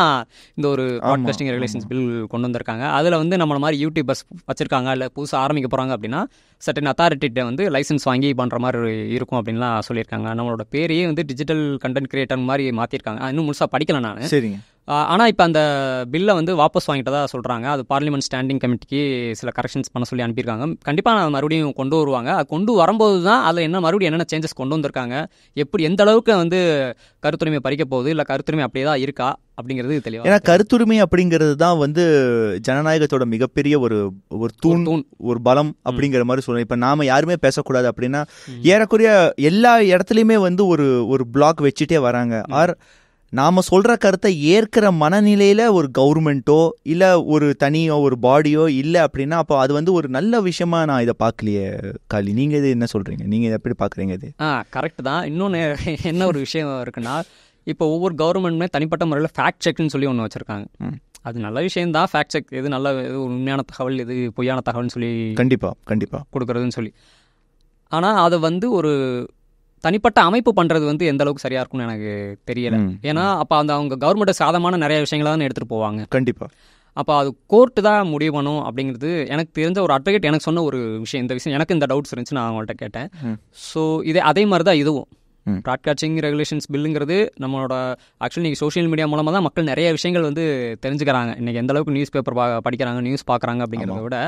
இந்த ஒரு ப்ராட்காஸ்டிங் ரெகுலேஷன்ஸ் பில் கொண்டு வந்திருக்காங்க. அதில் வந்து நம்மள மாதிரி யூடியூபர்ஸ் வச்சுருக்காங்க இல்லை புதுசாக ஆரம்பிக்க போகிறாங்க அப்படின்னா சர்டன் அத்தாரிட்டிகிட்ட வந்து லைசன்ஸ் வாங்கி பண்ணுற மாதிரி இருக்கும் அப்படின்லாம் சொல்லியிருக்காங்க. நம்மளோட பேரையே வந்து டிஜிட்டல் கண்டென்ட் கிரியேட்டர் மாதிரி மாற்றிருக்காங்க. இன்னும் முழுசாக படிக்கல நான். சரிங்க. ஆனால் இப்போ அந்த பில்லை வந்து வாபஸ் வாங்கிட்டதா சொல்கிறாங்க. அது பார்லிமெண்ட் ஸ்டாண்டிங் கமிட்டிக்கு சில கரெக்ஷன்ஸ் பண்ண சொல்லி அனுப்பியிருக்காங்க. கண்டிப்பாக மறுபடியும் கொண்டு வருவாங்க. அது கொண்டு வரும்போது தான் அதில் என்ன மறுபடியும் என்னென்ன சேஞ்சஸ் கொண்டு வந்திருக்காங்க, எப்படி எந்த அளவுக்கு வந்து கருத்துரிமை பறிக்க போகுது, இல்லை கருத்துரிமை அப்படியே தான் இருக்கா அப்படிங்கிறது தெளிவாக. ஏன்னா கருத்துரிமை அப்படிங்கிறது தான் வந்து ஜனநாயகத்தோட மிகப்பெரிய ஒரு தூண், ஒரு பலம் அப்படிங்கிற மாதிரி சொல்லுவோம். இப்போ நாம யாருமே பேசக்கூடாது அப்படின்னா ஏறக்குறைய எல்லா இடத்துலையுமே வந்து ஒரு பிளாக் வச்சுட்டே வராங்க. ஆர் நாம சொல்ற கருத்தை ஏற்கிற மனநிலையில ஒரு கவர்மெண்ட்டோ இல்லை ஒரு தனியோ ஒரு பாடியோ இல்லை அப்படின்னா அப்போ அது வந்து ஒரு நல்ல விஷயமா நான் இதை பார்க்கலையே. காலி, நீங்க இது என்ன சொல்றீங்க? நீங்க இதை எப்படி பாக்குறீங்க? இது கரெக்ட் தான். இன்னொன்று என்ன ஒரு விஷயம் இருக்குன்னா, இப்போ ஒவ்வொரு கவர்மெண்ட்டுமே தனிப்பட்ட முறையில் ஃபேக்ட் செக்னு சொல்லி ஒன்று வச்சுருக்காங்க. அது நல்ல விஷயம்தான். ஃபேக்ட் செக் எது நல்ல, எது உண்மையான தகவல், எது பொய்யான தகவல்னு சொல்லி கண்டிப்பாக கொடுக்குறதுன்னு சொல்லி. ஆனால் அதை வந்து ஒரு தனிப்பட்ட அமைப்பு பண்ணுறது வந்து எந்த அளவுக்கு சரியாக இருக்கும்னு எனக்கு தெரியலை. ஏன்னா அப்போ அவங்க கவர்மெண்ட்டை சாதமான நிறைய விஷயங்களை தான் எடுத்துகிட்டு போவாங்க. கண்டிப்பாக. அப்போ அது கோர்ட்டு தான் முடிவு பண்ணும் அப்படிங்கிறது எனக்கு தெரிஞ்ச ஒரு அட்வொகேட் எனக்கு சொன்ன ஒரு விஷயம். இந்த விஷயம் எனக்கு இந்த டவுட்ஸ் இருந்துச்சு, நான் அவங்கள்ட்ட கேட்டேன். ஸோ அதே மாதிரி தான் இதுவும் ப்ராட்காஸ்டிங் ரெகுலேஷன்ஸ் பில்லுங்கிறது நம்மளோட ஆக்சுவலி நீங்கள் சோஷியல் மீடியா மூலமாக தான் மக்கள் நிறைய விஷயங்கள் வந்து தெரிஞ்சுக்கிறாங்க. இன்றைக்கி எந்த அளவுக்கு நியூஸ் பேப்பர் படிக்கிறாங்க, நியூஸ் பார்க்குறாங்க அப்படிங்கிறத விட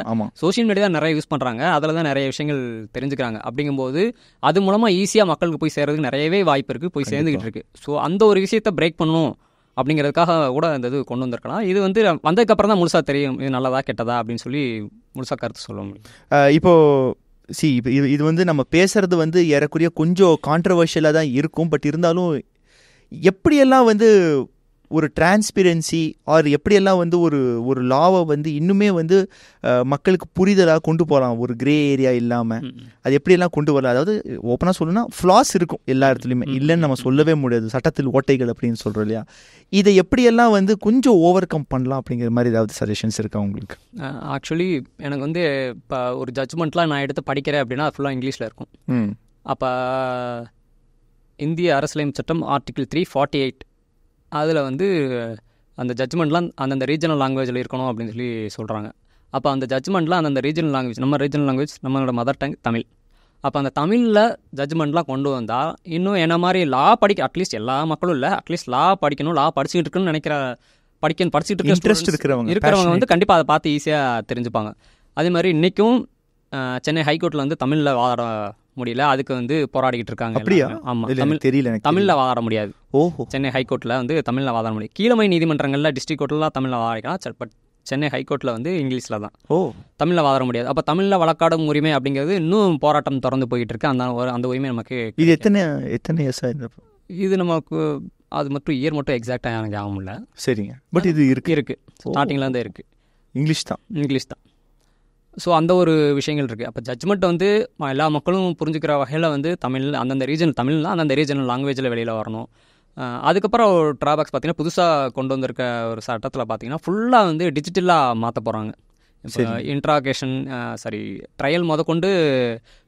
சோஷியல் மீடியா தான் நிறைய யூஸ் பண்ணுறாங்க. அதில் தான் நிறைய விஷயங்கள் தெரிஞ்சுக்கிறாங்க. அப்படிங்கும்போது அது மூலமாக ஈஸியாக மக்களுக்கு போய் சேர்றதுக்கு நிறையவே வாய்ப்பு இருக்குது, போய் சேர்ந்துக்கிட்டு இருக்குது. ஸோ அந்த ஒரு விஷயத்தை பிரேக் பண்ணணும் அப்படிங்கிறதுக்காக கூட இந்த இது கொண்டு வந்திருக்கலாம். இது வந்து வந்ததுக்கப்புறம் தான் முழுசாக தெரியும் இது நல்லதா கெட்டதா அப்படின்னு சொல்லி முழுசாக கருத்து சொல்ல முடியும். இப்போது இப்போ இது வந்து நம்ம பேசுறது வந்து ஏறக்குறைய கொஞ்சம் கான்ட்ரவர்ஷியலாக தான் இருக்கும். பட் இருந்தாலும் எப்படியெல்லாம் வந்து ஒரு டிரான்ஸ்பரன்சி ஆர் எப்படியெல்லாம் வந்து ஒரு லாவை வந்து இன்னுமே வந்து மக்களுக்கு புரிதலாக கொண்டு போகலாம், ஒரு கிரே ஏரியா இல்லாமல் அது எப்படியெல்லாம் கொண்டு வரலாம். அதாவது ஓப்பனாக சொல்லணும்னா ஃப்ளாஸ் இருக்கும் எல்லா இடத்துலையுமே, இல்லைன்னு நம்ம சொல்லவே முடியாது. சட்டத்தில் ஓட்டைகள் அப்படின்னு சொல்கிறோம் இல்லையா? இதை எப்படியெல்லாம் வந்து கொஞ்சம் ஓவர் கம் பண்ணலாம் அப்படிங்கிற மாதிரி ஏதாவது சஜஷன்ஸ் இருக்கா உங்களுக்கு? ஆக்சுவலி எனக்கு வந்து இப்போ ஒரு ஜட்ஜ்மெண்ட்லாம் நான் எடுத்து படிக்கிறேன் அப்படின்னா அது ஃபுல்லாக இங்கிலீஷில் இருக்கும். அப்போ இந்திய அரசியலமைப்பு சட்டம் ஆர்டிகிள் 348 அதில் வந்து அந்த ஜட்ஜ்மெண்ட்லாம் அந்தந்த ரீஜனல் லாங்குவேஜில் இருக்கணும் அப்படின்னு சொல்லி சொல்கிறாங்க. அப்போ அந்த ஜட்ஜ்மெண்ட்லாம் அந்தந்த ரீஜனல் லாங்குவேஜ், நம்ம ரீஜனல் லாங்குவேஜ் நம்மளோட மதர் டங் தமிழ். அப்போ அந்த தமிழில் ஜட்ஜ்மெண்ட்லாம் கொண்டு வந்தால் இன்னும் என்ன மாதிரி லா படிக்க அட்லீஸ்ட் எல்லா மக்களும் இல்லை, அட்லீஸ்ட் லா படிக்கணும், லா படிச்சுக்கிட்டு இருக்குன்னு நினைக்கிற படிச்சுட்டு இருக்க இன்ட்ரெஸ்ட் இருக்கிறவங்க வந்து கண்டிப்பாக அதை பார்த்து ஈஸியாக தெரிஞ்சுப்பாங்க. அதே மாதிரி இன்றைக்கும் சென்னை ஹைகோர்ட்டில் வந்து தமிழில் வாதாட முடியல, அதுக்கு வந்து போராடிக்கிட்டு இருக்காங்க. அப்படியா? ஆமாம், தமிழ் தெரியல, தமிழில் வாதாட முடியாது. ஓஹோ. சென்னை ஹைகோர்ட்டில் வந்து தமிழில் வாதாட முடியும். கீழமை நீதிமன்றங்களில் டிஸ்ட்ரிக்ட் கோர்ட்லாம் தமிழில் வாதாடிக்கலாம். பட் சென்னை ஹைகோர்ட்டில் வந்து இங்கிலீஷில் தான். தமிழில் வாதாட முடியாது. அப்போ தமிழில் வழக்காடும் உரிமை அப்படிங்கிறது இன்னும் போராட்டம் தொடர்ந்து போயிட்டு இருக்கு. அந்த உரிமை நமக்கு இது எத்தனை இயர்ஸாக இது நமக்கு அது மட்டும் இயர் மட்டும் எக்ஸாக்டாக எனக்கு ஞாபகம் இல்லை. சரிங்க. பட் இது இருக்கு ஸ்டார்டிங்கில் தான் இருக்குது. இங்கிலீஷ் தான். ஸோ அந்த ஒரு விஷயங்கள் இருக்குது. அப்போ ஜட்ஜ்மெண்ட் வந்து எல்லா மக்களும் புரிஞ்சுக்கிற வகையில் வந்து தமிழ் அந்தந்த ரீஜன் தமிழ்னா அந்தந்த ரீஜனல் லாங்குவேஜில் வெளியில் வரணும். அதுக்கப்புறம் ஒரு ட்ராபேக்ஸ் பார்த்தீங்கன்னா புதுசாக கொண்டு வந்திருக்க ஒரு சட்டத்தில் பார்த்தீங்கன்னா ஃபுல்லாக வந்து டிஜிட்டலாக மாற்ற போகிறாங்க. இப்போ இன்ட்ராகேஷன் ட்ரையல் கொண்டு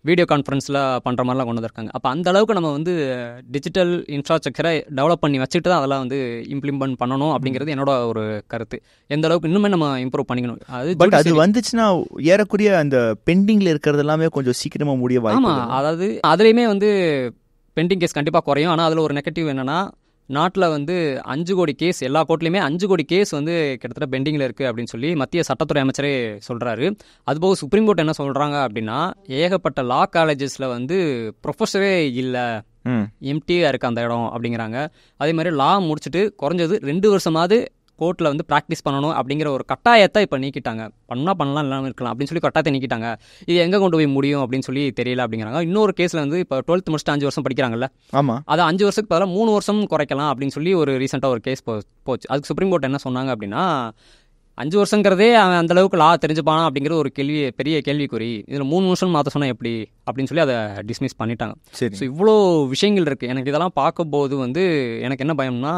வீடியோ கான்ஃபரன்ஸில் பண்ணுற மாதிரிலாம் கொண்டு வந்திருக்காங்க. அப்போ அந்த அளவுக்கு நம்ம வந்து டிஜிட்டல் இன்ஃப்ராஸ்ட்ரக்சரை டெவலப் பண்ணி வச்சுட்டு தான் அதெல்லாம் வந்து இம்ப்ளிமெண்ட் பண்ணணும் அப்படிங்கிறது என்னோட ஒரு கருத்து. எந்த அளவுக்கு இன்னுமே நம்ம இம்ப்ரூவ் பண்ணிக்கணும். அது வந்துச்சுன்னா ஏறக்குறைய அந்த பெண்டிங்கில் இருக்கிறது எல்லாமே கொஞ்சம் சீக்கிரமாக முடிய வாய்ப்பு. ஆமாம், அதாவது அதுலேயுமே வந்து பெண்டிங் கேஸ் கண்டிப்பாக குறையும். ஆனால் அதில் ஒரு நெகட்டிவ் என்னென்னா நாட்டில் வந்து 5 கோடி கேஸ், எல்லா கோர்ட்லையுமே 5 கோடி கேஸ் வந்து கிட்டத்தட்ட பெண்டிங்கில் இருக்குது அப்படின்னு சொல்லி மத்திய சட்டத்துறை அமைச்சரே சொல்கிறாரு. அதுபோக சுப்ரீம் கோர்ட் என்ன சொல்கிறாங்க அப்படின்னா, ஏகப்பட்ட லா காலேஜஸில் வந்து ப்ரொஃபஸரே இல்லை, எம்டியாக இருக்குது அந்த இடம் அப்படிங்கிறாங்க. அதே மாதிரி லா முடிச்சுட்டு குறைஞ்சது 2 வருஷமாவது கோர்ட்டில் வந்து ப்ராக்டிஸ் பண்ணணும் அப்படிங்கிற ஒரு கட்டாயத்தை இப்போ நீக்கிட்டாங்க. பண்ணலாம் இல்லாமல் இருக்கலாம் அப்படின்னு சொல்லி கட்டாயத்தை நீக்கிட்டாங்க. இது எங்கே கொண்டு போய் முடியும் அப்படின்னு சொல்லி தெரியல அப்படிங்கிறாங்க. இன்னொரு கேஸில் வந்து இப்போ 12th முடிச்சுட்டு 5 வருஷம் படிக்கிறாங்கல்ல, ஆமாம், அதை 5 வருஷத்துக்கு பதிலாக 3 வருஷம் குறைக்கலாம் அப்படின்னு சொல்லி ஒரு ரீசெண்டாக ஒரு கேஸ் போச்சு. அதுக்கு சுப்ரீம் கோர்ட் என்ன சொன்னாங்க அப்படின்னா, 5 வருஷங்கிறதே அவன் அந்தளவுக்கு லா தெரிஞ்சுப்பானா அப்படிங்கிற ஒரு பெரிய கேள்விக்குறி, இதில் 3 வருஷம் மாற்ற சொன்னால் எப்படி அப்படின்னு சொல்லி அதை டிஸ்மிஸ் பண்ணிட்டாங்க. ஸோ இவ்வளோ விஷயங்கள் இருக்குது. எனக்கு இதெல்லாம் பார்க்கும்போது வந்து எனக்கு என்ன பயம்னா,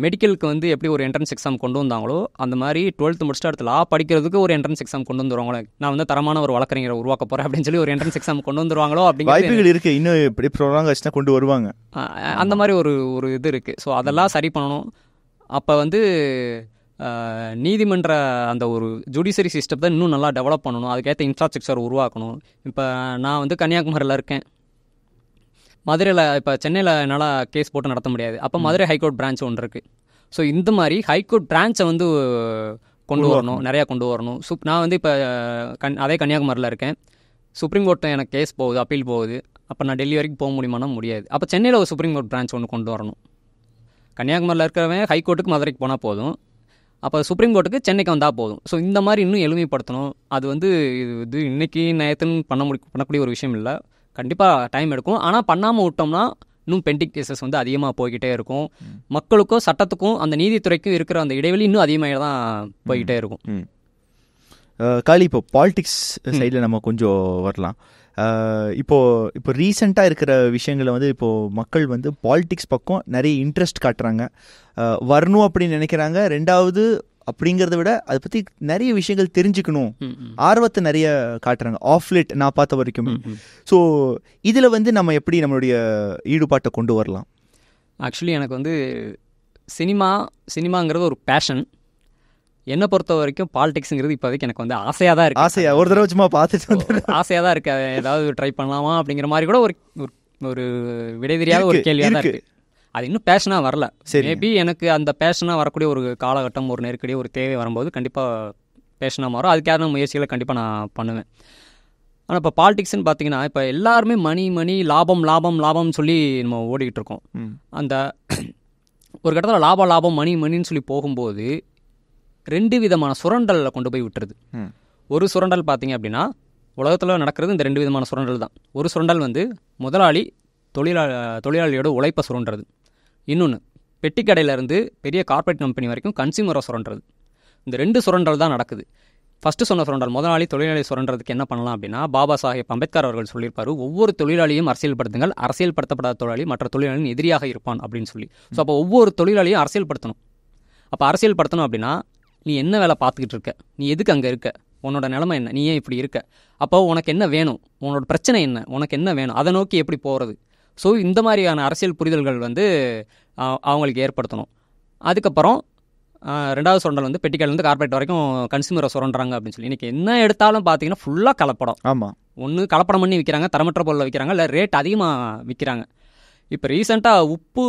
மெடிக்கலுக்கு வந்து எப்படி ஒரு என்ட்ரன்ஸ் எக்ஸாம் கொண்டு வந்தாங்களோ அந்த மாதிரி 12th முடிச்சுட்டு அடுத்து லா படிக்கிறதுக்கு ஒரு என்ட்ரன்ஸ் எக்ஸாம் கொண்டு வந்துருவாங்களோ, நான் வந்து தரமான ஒரு வழக்கறிஞரை உருவாக்க போகிறேன் அப்படின்னு சொல்லி ஒரு என்ட்ரன்ஸ் எக்ஸாம் கொண்டு வந்துருவாங்களோ அப்படிங்கிற வாய்ப்புகள் இருக்குது. இன்னும் எப்படி ப்ரோலாங் ஆச்சுன்னா கொண்டு வருவாங்க. அந்த மாதிரி ஒரு இது இருக்குது. ஸோ அதெல்லாம் சரி பண்ணணும். அப்போ வந்து நீதிமன்ற அந்த ஒரு ஜுடிஷியரி சிஸ்டத்தை இன்னும் நல்லா டெவலப் பண்ணணும். அதுக்கேற்ற இன்ஃப்ராஸ்ட்ரக்சர் உருவாக்கணும். இப்போ நான் வந்து கன்னியாகுமரியில் இருக்கேன், மதுரையில் இப்போ சென்னையில் என்னால் கேஸ் போட்டு நடத்த முடியாது. அப்போ மதுரை ஹைகோர்ட் பிரான்ச் ஒன்று இருக்குது. ஸோ இந்த மாதிரி ஹைகோர்ட் பிரான்ச்சை வந்து கொண்டு வரணும், நிறையா கொண்டு வரணும். நான் வந்து இப்போ அதே கன்னியாகுமரியில் இருக்கேன், சுப்ரீம் கோர்ட்டு எனக்கு கேஸ் போகுது, அப்பீல் போகுது. அப்போ நான் டெல்லி வரைக்கும் போக முடியுமானா முடியாது. அப்போ சென்னையில் ஒரு சுப்ரீம் கோர்ட் பிரான்ச் ஒன்று கொண்டு வரணும். கன்னியாகுமரியில் இருக்கிறவன் ஹைகோர்ட்டுக்கு மதுரைக்கு போனால் போதும், அப்போ சுப்ரீம் கோர்ட்டுக்கு சென்னைக்கு வந்தால் போதும். ஸோ இந்த மாதிரி இன்னும் எளிமைப்படுத்தணும். அது வந்து இது இன்றைக்கி நேற்றுன்னு பண்ணக்கூடிய ஒரு விஷயம் இல்லை. கண்டிப்பாக டைம் எடுக்கும். ஆனால் பண்ணாமல் விட்டோம்னா இன்னும் பெண்டிங் கேசஸ் வந்து அதிகமாக போய்கிட்டே இருக்கும். மக்களுக்கும் சட்டத்துக்கும் அந்த நீதித்துறைக்கும் இருக்கிற அந்த இடைவெளி இன்னும் அதிகமாக தான் போய்கிட்டே இருக்கும். காலி, இப்போ பாலிடிக்ஸ் சைடில் நம்ம கொஞ்சம் வரலாம். இப்போ ரீசெண்டாக இருக்கிற விஷயங்களை வந்து இப்போது மக்கள் வந்து பாலிடிக்ஸ் பக்கம் நிறைய இன்ட்ரெஸ்ட் காட்டுறாங்க, வரணும் அப்படின்னு நினைக்கிறாங்க. ரெண்டாவது அப்படிங்கிறத விட அதை பற்றி நிறைய விஷயங்கள் தெரிஞ்சுக்கணும், ஆர்வத்தை நிறைய காட்டுறாங்க ஆஃப்லேட் நான் பார்த்த வரைக்கும். ஸோ இதில் வந்து நம்ம எப்படி நம்மளுடைய ஈடுபாட்டை கொண்டு வரலாம்? ஆக்சுவலி எனக்கு வந்து சினிமாங்கிறது ஒரு பேஷன். என்னை பொறுத்த வரைக்கும் பாலிடிக்ஸுங்கிறது இப்போதைக்கு எனக்கு வந்து ஆசையாக தான் இருக்குது. ஆசையாக ஒரு தடவை சும்மா பார்த்துட்டு ஆசையாக தான் இருக்குது. ஏதாவது ட்ரை பண்ணலாமா அப்படிங்கிற மாதிரி கூட ஒரு விடை தெரியாத ஒரு கேள்வியாக தான் இருக்குது. அது இன்னும் பேஷனாக வரல. மேபி எனக்கு அந்த பேஷனாக வரக்கூடிய ஒரு காலகட்டம், ஒரு நெருக்கடி, ஒரு தேவை வரும்போது கண்டிப்பாக பேஷனாக மாறும். அதுக்கான முயற்சிகளை கண்டிப்பாக நான் பண்ணுவேன். ஆனால் இப்போ பாலிடிக்ஸ்ன்னு பார்த்தீங்கன்னா இப்போ எல்லாருமே மணி லாபம்னு சொல்லி நம்ம ஓடிக்கிட்டு இருக்கோம். அந்த ஒரு கட்டத்தில் லாபம் மணின்னு சொல்லி போகும்போது 2 விதமான சுரண்டலில் கொண்டு போய் விட்டுருது. ஒரு சுரண்டல் பார்த்தீங்க அப்படின்னா உலகத்தில் நடக்கிறது இந்த 2 விதமான சுரண்டல் தான். ஒரு சுரண்டல் வந்து முதலாளி தொழிலாளியோட உழைப்பை சுரண்டுறது. இன்னொன்று பெட்டிக்கடையிலேருந்து பெரிய கார்பரேட் கம்பெனி வரைக்கும் கன்சியூமரை சுரண்டுறது. இந்த 2 சுரண்டல் தான் நடக்குது. ஃபஸ்ட்டு சொன்ன சுரண்டல் முதலாளி தொழிலாளி சுரண்டுறதுக்கு என்ன பண்ணலாம் அப்படின்னா, பாபா சாஹேப் அம்பேத்கர் அவர்கள் சொல்லியிருப்பார், ஒவ்வொரு தொழிலாளியும் அரசியல்படுத்துங்கள், அரசியல்படுத்தப்படாத தொழிலாளி மற்ற தொழிலாளியின் எதிரியாக இருப்பான் அப்படின்னு சொல்லி. ஸோ அப்போ ஒவ்வொரு தொழிலாளியும் அரசியல்படுத்தணும். அப்போ அரசியல்படுத்தணும் அப்படின்னா நீ என்ன வேலை பார்த்துக்கிட்டு இருக்க, நீ எதுக்கு அங்கே இருக்க, உன்னோட நிலைமை என்ன, நீ ஏன் இப்படி இருக்க, அப்போ உனக்கு என்ன வேணும், உன்னோட பிரச்சனை என்ன, உனக்கு என்ன வேணும், அதை நோக்கி எப்படி போகிறது. ஸோ இந்த மாதிரியான அரசியல் புரிதல்கள் வந்து அவங்களுக்கு ஏற்படுத்தணும். அதுக்கப்புறம் 2வது சுரண்டல் வந்து பெட்டிக்கடையிலேருந்து கார்பரேட் வரைக்கும் கன்சியூமரை சுரண்டுறாங்க அப்படின்னு சொல்லி. இன்றைக்கி என்ன எடுத்தாலும் பார்த்தீங்கன்னா ஃபுல்லாக கலப்படம். ஆமாம், ஒன்று கலப்படம் பண்ணி விற்கிறாங்க, தரமற்ற பொருளை விற்கிறாங்க, இல்லை ரேட் அதிகமாக விற்கிறாங்க. இப்போ ரீசெண்டாக உப்பு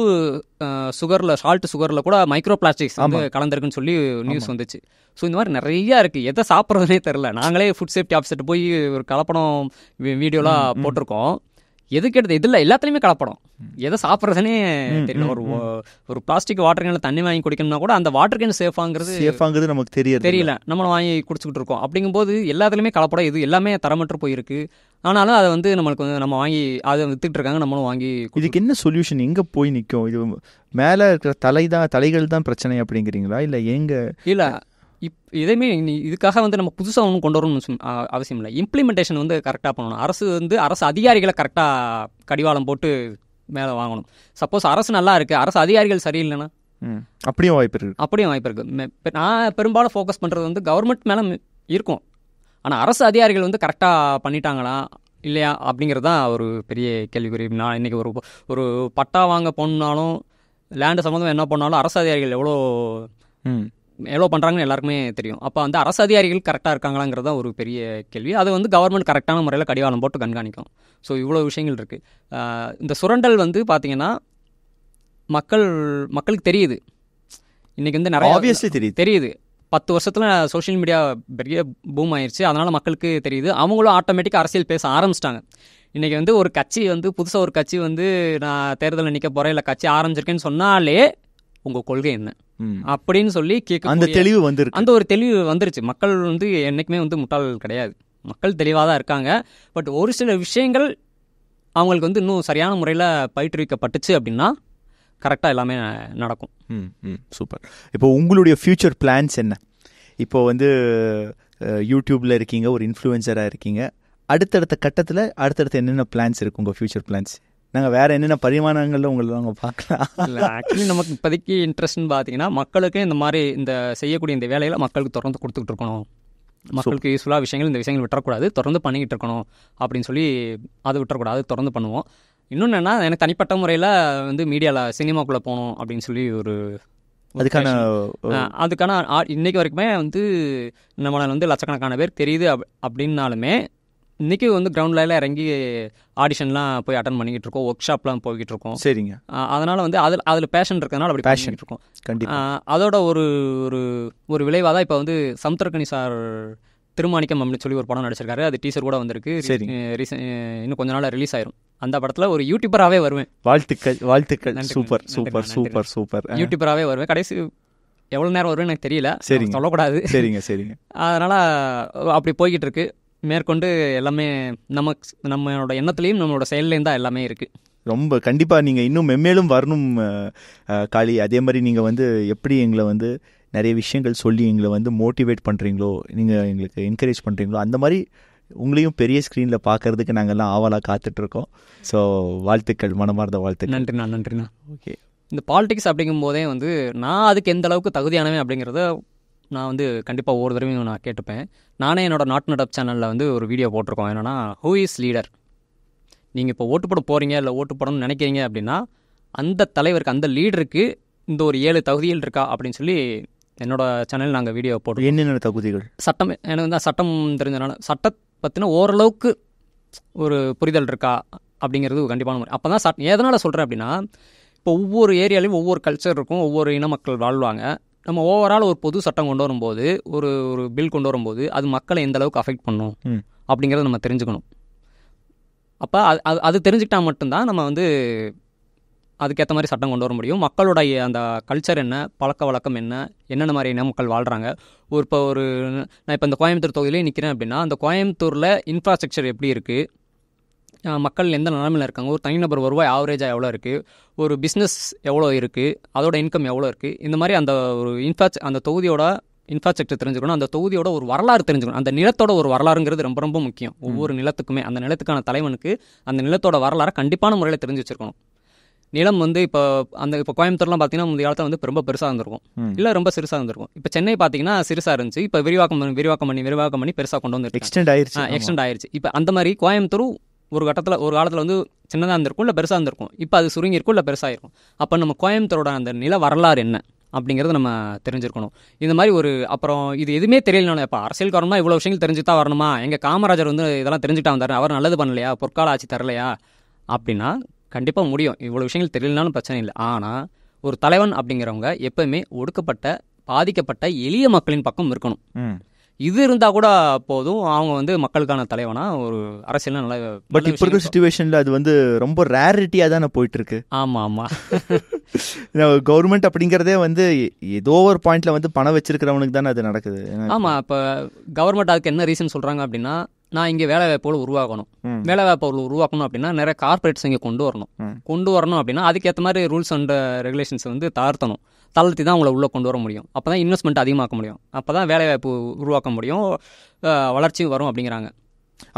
சால்ட் சுகரில் கூட மைக்ரோ பிளாஸ்டிக்ஸ் வந்து கலந்துருக்குன்னு சொல்லி நியூஸ் வந்துச்சு. ஸோ இந்த மாதிரி நிறையா இருக்குது, எதை சாப்பிட்றதுனே தெரில. நாங்களே ஃபுட் சேஃப்டி ஆஃபீஸர்கிட்ட போய் ஒரு கலப்படம் வீடியோலாம் போட்டிருக்கோம். எதுக்கு எடுத்து இதில் எல்லாத்துலேயுமே கலப்படம், எதை சாப்பிட்றதுனே தெரியல. ஒரு பிளாஸ்டிக் வாட்டர் கேனில் தண்ணி வாங்கி குடிக்கணும்னா கூட அந்த வாட்டர் கேன் சேஃபாங்கிறது நமக்கு தெரியல, நம்மளை வாங்கி குடிச்சிக்கிட்டு இருக்கோம். அப்படிங்கும்போது எல்லாத்துலேயுமே கலப்படம், இது எல்லாமே தரமற்று போயிருக்கு. ஆனாலும் அதை வந்து நம்மளுக்கு வந்து நம்ம வாங்கி அதை வித்துட்டு இருக்காங்க, நம்மளும் வாங்கி. இதுக்கு என்ன சொல்யூஷன், எங்கே போய் நிற்கும்? இது மேலே இருக்கிற தலைகள் தான் பிரச்சனை அப்படிங்கிறீங்களா, இல்லை எங்கே? இல்லை, இதேமே இதுக்காக வந்து நம்ம புதுசாக ஒன்றும் கொண்டு வரணும்னு அவசியம் இல்லை. இம்ப்ளிமெண்டேஷன் வந்து கரெக்டாக பண்ணணும். அரசு அதிகாரிகளை கரெக்டாக கடிவாளம் போட்டு மேலே வாங்கணும். சப்போஸ் அரசு நல்லா இருக்குது, அரசு அதிகாரிகள் சரியில்லைன்னா அப்படியும் வாய்ப்பு இருக்குது. நான் பெரும்பாலும் ஃபோக்கஸ் பண்ணுறது வந்து கவர்மெண்ட் மேலே இருக்கும். ஆனால் அரசு அதிகாரிகள் வந்து கரெக்டாக பண்ணிட்டாங்களா இல்லையா அப்படிங்கிறது தான் ஒரு பெரிய கேள்விக்குறி. நான் இன்றைக்கி ஒரு பட்டா வாங்க போனாலும் லேண்டு சம்மந்தம் என்ன பண்ணாலும் அரசு அதிகாரிகள் எவ்வளோ பண்ணுறாங்கன்னு எல்லாருக்குமே தெரியும். அப்போ வந்து அரசு அதிகாரிகள் கரெக்டாக இருக்காங்களாங்கிறது தான் ஒரு பெரிய கேள்வி. அதை வந்து கவர்மெண்ட் கரெக்டான முறையில் கடிவாளம் போட்டு கண்காணிக்கும். ஸோ இவ்வளோ விஷயங்கள் இருக்குது. இந்த சுரண்டல் வந்து பார்த்திங்கன்னா மக்களுக்கு தெரியுது. இன்றைக்கி வந்து நிறைய தெரியுது. 10 வருஷத்தில் சோஷியல் மீடியா பெரிய பூம் ஆயிடுச்சு. அதனால் மக்களுக்கு தெரியுது. அவங்களும் ஆட்டோமேட்டிக்காக அரசியல் பேச ஆரம்பிச்சிட்டாங்க. இன்றைக்கி வந்து ஒரு கட்சி வந்து புதுசாக ஒரு கட்சி வந்து நான் தேர்தலில் நிற்க போகிறேன், இல்லை கட்சி ஆரம்பிச்சிருக்கேன்னு சொன்னாலே உங்கள் கொள்கை என்ன அப்படின்னு சொல்லி கேட்க அந்த தெளிவு வந்துருக்கு. அந்த ஒரு தெளிவு வந்துருச்சு. மக்கள் வந்து என்றைக்குமே வந்து முட்டாள் கிடையாது. மக்கள் தெளிவாக தான் இருக்காங்க. பட் ஒரு சில விஷயங்கள் அவங்களுக்கு வந்து இன்னும் சரியான முறையில் பயிற்றுவிக்கப்பட்டுச்சு அப்படின்னா கரெக்டாக எல்லாமே நடக்கும். சூப்பர். இப்போ உங்களுடைய ஃப்யூச்சர் பிளான்ஸ் என்ன? இப்போ வந்து யூடியூப்பில் இருக்கீங்க, ஒரு இன்ஃப்ளூயன்சராக இருக்கீங்க. அடுத்தடுத்த கட்டத்தில் அடுத்தடுத்த என்னென்ன பிளான்ஸ் இருக்குது உங்கள் ஃப்யூச்சர் பிளான்ஸ்? நாங்கள் வேறு என்னென்ன பரிமாணங்களில் உங்களை நாங்கள் பார்க்கலாம்? இல்லை, ஆக்சுவலி நமக்கு இப்போதைக்கு இன்ட்ரெஸ்ட்னு பார்த்தீங்கன்னா மக்களுக்கு இந்த மாதிரி இந்த செய்யக்கூடிய இந்த வேலையில் மக்களுக்கு தொடர்ந்து கொடுத்துக்கிட்டு இருக்கணும். மக்களுக்கு யூஸ்ஃபுல்லாக விஷயங்கள் இந்த விஷயங்கள் விட்டுறக்கூடாது, தொடர்ந்து பண்ணிக்கிட்டு இருக்கணும் அப்படின்னு சொல்லி அதை விட்டுறக்கூடாது, தொடர்ந்து பண்ணுவோம். இன்னொன்று என்னென்னா, எனக்கு தனிப்பட்ட முறையில் வந்து மீடியாவில் சினிமாக்குள்ளே போகணும் அப்படின்னு சொல்லி ஒரு அதுக்கான இன்றைக்கி வரைக்குமே வந்து நம்மளை வந்து லட்சக்கணக்கான பேர் தெரியுது அப்படின்னாலுமே இன்றைக்கி வந்து கிரவுண்ட் லெவலில் இறங்கி ஆடிஷன்லாம் போய் அட்டன் பண்ணிக்கிட்டு இருக்கோம், ஒர்க் ஷாப்லாம் போய்கிட்டு இருக்கோம். சரிங்க. அதனால் வந்து அதில் பேஷன் இருக்கிறதுனால அப்படி பேஷன் இருக்கும். கண்டிப்பாக அதோட ஒரு ஒரு விளைவாக தான் இப்போ வந்து சமுத்திரக்கனி சார் திருமாணிக்கம் அப்படின்னு சொல்லி ஒரு படம் நடிச்சிருக்காரு. அது டீசர் கூட வந்திருக்கு. இன்னும் கொஞ்ச நாள் ரிலீஸ் ஆயிரும். அந்த படத்தில் ஒரு யூடியூபராகவே வருவேன். வாழ்த்துக்கள். Super super super super. யூடியூபராகவே வருவேன். கடைசி எவ்வளோ நேரம் வருவேன் எனக்கு தெரியல, சொல்லக்கூடாது. சரிங்க. அதனால் அப்படி போய்கிட்டு இருக்கு. மேற்கொண்டு எல்லாமே நம்மளோட எண்ணத்துலேயும் நம்மளோட செயல்லையும் தான் எல்லாமே இருக்குது. ரொம்ப கண்டிப்பாக நீங்கள் இன்னும் மென்மேலும் வரணும் காளி. அதே மாதிரி நீங்கள் வந்து எப்படி எங்களை வந்து நிறைய விஷயங்கள் சொல்லி எங்களை வந்து மோட்டிவேட் பண்ணுறீங்களோ, நீங்கள் எங்களுக்கு என்கரேஜ் பண்ணுறீங்களோ, அந்த மாதிரி உங்களையும் பெரிய ஸ்க்ரீனில் பார்க்கறதுக்கு நாங்கள்லாம் ஆவலாக காத்துட்ருக்கோம். ஸோ வாழ்த்துக்கள், மனமார்ந்த வாழ்த்துக்கள். நன்றிண்ணா. ஓகே, இந்த பாலிடிக்ஸ் அப்படிங்கும் போதே வந்து நான் அதுக்கு எந்த அளவுக்கு தகுதியானவன் அப்படிங்கிறத நான் வந்து கண்டிப்பாக ஒவ்வொரு தடவையும் நான் கேட்டுப்பேன். நானே என்னோடய நாட் நடப் சேனலில் வந்து ஒரு வீடியோ போட்டிருக்கோம். என்னென்னா, ஹூ இஸ் லீடர்? நீங்கள் இப்போ ஓட்டு போட போகிறீங்க, இல்லை ஓட்டு போடணும்னு நினைக்கிறீங்க அப்படின்னா அந்த தலைவருக்கு, அந்த லீடருக்கு இந்த ஒரு 7 தகுதிகள் இருக்கா அப்படின்னு சொல்லி என்னோடய சேனல் நாங்கள் வீடியோ போட்டோம். என்னென்ன தகுதிகள்? சட்டம், எனக்கு வந்து சட்டம் தெரிஞ்சனால சட்டத்தை பற்றின ஓரளவுக்கு ஒரு புரிதல் இருக்கா அப்படிங்கிறது கண்டிப்பான முறை. அப்போ தான் எதனால் சொல்கிறேன் அப்படின்னா, இப்போ ஒவ்வொரு ஏரியாலையும் ஒவ்வொரு கல்ச்சர் இருக்கும், ஒவ்வொரு இன மக்கள் வாழ்வாங்க. நம்ம ஓவரால் ஒரு பொது சட்டம் கொண்டு வரும்போது, ஒரு பில் கொண்டு வரும்போது அது மக்களை எந்த அளவுக்கு அஃபெக்ட் பண்ணும் அப்படிங்கிறத நம்ம தெரிஞ்சுக்கணும். அப்போ அது தெரிஞ்சுக்கிட்டால் மட்டும்தான் நம்ம வந்து அதுக்கேற்ற மாதிரி சட்டம் கொண்டு வர முடியும். மக்களுடைய அந்த கல்ச்சர் என்ன, பழக்க வழக்கம் என்ன, என்னென்ன மாதிரி இன மக்கள் வாழ்கிறாங்க. நான் இப்போ இந்த கோயம்புத்தூர் தொகுதியிலே நிற்கிறேன் அப்படின்னா, அந்த கோயம்புத்தூரில் இன்ஃப்ராஸ்ட்ரக்சர் எப்படி இருக்குது, மக்கள் எந்த நிலைமையில் இருக்காங்க, ஒரு தனிநபர் வருவாய் ஆவரேஜாக எவ்வளோ இருக்குது, ஒரு பிஸ்னஸ் எவ்வளோ இருக்குது, அதோட இன்கம் எவ்வளோ இருக்குது, இந்த மாதிரி அந்த ஒரு அந்த தொகுதியோட இன்ஃப்ராஸ்ட்ரக்சர் தெரிஞ்சுக்கணும். அந்த தொகுதியோட ஒரு வரலாறு தெரிஞ்சுக்கணும். அந்த நிலத்தோட ஒரு வரலாறுங்கிறது ரொம்ப ரொம்ப முக்கியம். ஒவ்வொரு நிலத்துக்குமே அந்த நிலத்துக்கான தலைவனுக்கு அந்த நிலத்தோட வரலாறை கண்டிப்பான முறையில் தெரிஞ்சு வச்சுருக்கணும். நிலம் வந்து இப்போ கோயம்புத்தூர்லாம் பார்த்தீங்கன்னா முந்தைய காலத்தில் வந்து ரொம்ப பெருசாக இருந்திருக்கும், இல்லை ரொம்ப சிறுசாக இருந்திருக்கும். இப்போ சென்னை பார்த்தீங்கன்னா சிறுசாக இருந்துச்சு, இப்போ விரிவாக்கம் பண்ணி பெருசாக கொண்டு வந்து எக்ஸ்டெண்ட் ஆயிடுச்சு. இப்போ அந்த மாதிரி கோயம்புத்தூர் ஒரு காலத்தில் வந்து சின்னதாக இருந்திருக்கும், இல்லை பெருசாக இருந்திருக்கும். இப்போ அது சுருங்கிருக்கும், இல்லை பெருசாகிருக்கும். அப்போ நம்ம கோயம்புத்தூரோட அந்த நில வரலாறு என்ன அப்படிங்கிறத நம்ம தெரிஞ்சிருக்கணும். இந்த மாதிரி அப்புறம் இது எதுவுமே தெரியலனாலும், இப்போ அரசியல் காரணமாக இவ்வளோ விஷயங்கள் தெரிஞ்சுட்டா வரணுமா, எங்கள் காமராஜர் வந்து இதெல்லாம் தெரிஞ்சுட்டா வந்தார், அவர் நல்லது பண்ணலையா, பொற்கால ஆட்சி தரலையா அப்படின்னா கண்டிப்பாக முடியும். இவ்வளோ விஷயங்கள் தெரியலனாலும் பிரச்சனை இல்லை. ஆனால் ஒரு தலைவன் அப்படிங்கிறவங்க எப்பவுமே ஒடுக்கப்பட்ட, பாதிக்கப்பட்ட எளிய மக்களின் பக்கம் இருக்கணும். இது இருந்தால் கூட போதும், அவங்க வந்து மக்களுக்கான தலைவனா ஒரு அரசியல் நல்ல. பட் இப்போ இருக்கிற சிச்சுவேஷனில் அது வந்து ரொம்ப ரேரிட்டியாக தானே போயிட்டு இருக்கு. ஆமாம். கவர்மெண்ட் அப்படிங்கிறதே வந்து ஏதோ ஒரு பாயிண்ட்ல வந்து பணம் வச்சிருக்கிறவனுக்கு தானே அது நடக்குது. ஆமாம், இப்போ கவர்மெண்ட் அதுக்கு என்ன ரீசன் சொல்கிறாங்க அப்படின்னா, நான் இங்கே வேலை வாய்ப்புகள் உருவாக்கணும். வேலை வாய்ப்புகள் உருவாக்கணும் அப்படின்னா நிறைய கார்பரேட்ஸ் இங்கே கொண்டு வரணும் அப்படின்னா அதுக்கேற்ற மாதிரி ரூல்ஸ் அண்ட் ரெகுலேஷன்ஸ் வந்து தளர்த்தி தான் அவங்கள உள்ளே கொண்டு வர முடியும். அப்போ தான் இன்வெஸ்ட்மெண்ட் அதிகமாக்க முடியும், அப்போ தான் வேலைவாய்ப்பு உருவாக்க முடியும், வளர்ச்சியும் வரும் அப்படிங்கிறாங்க.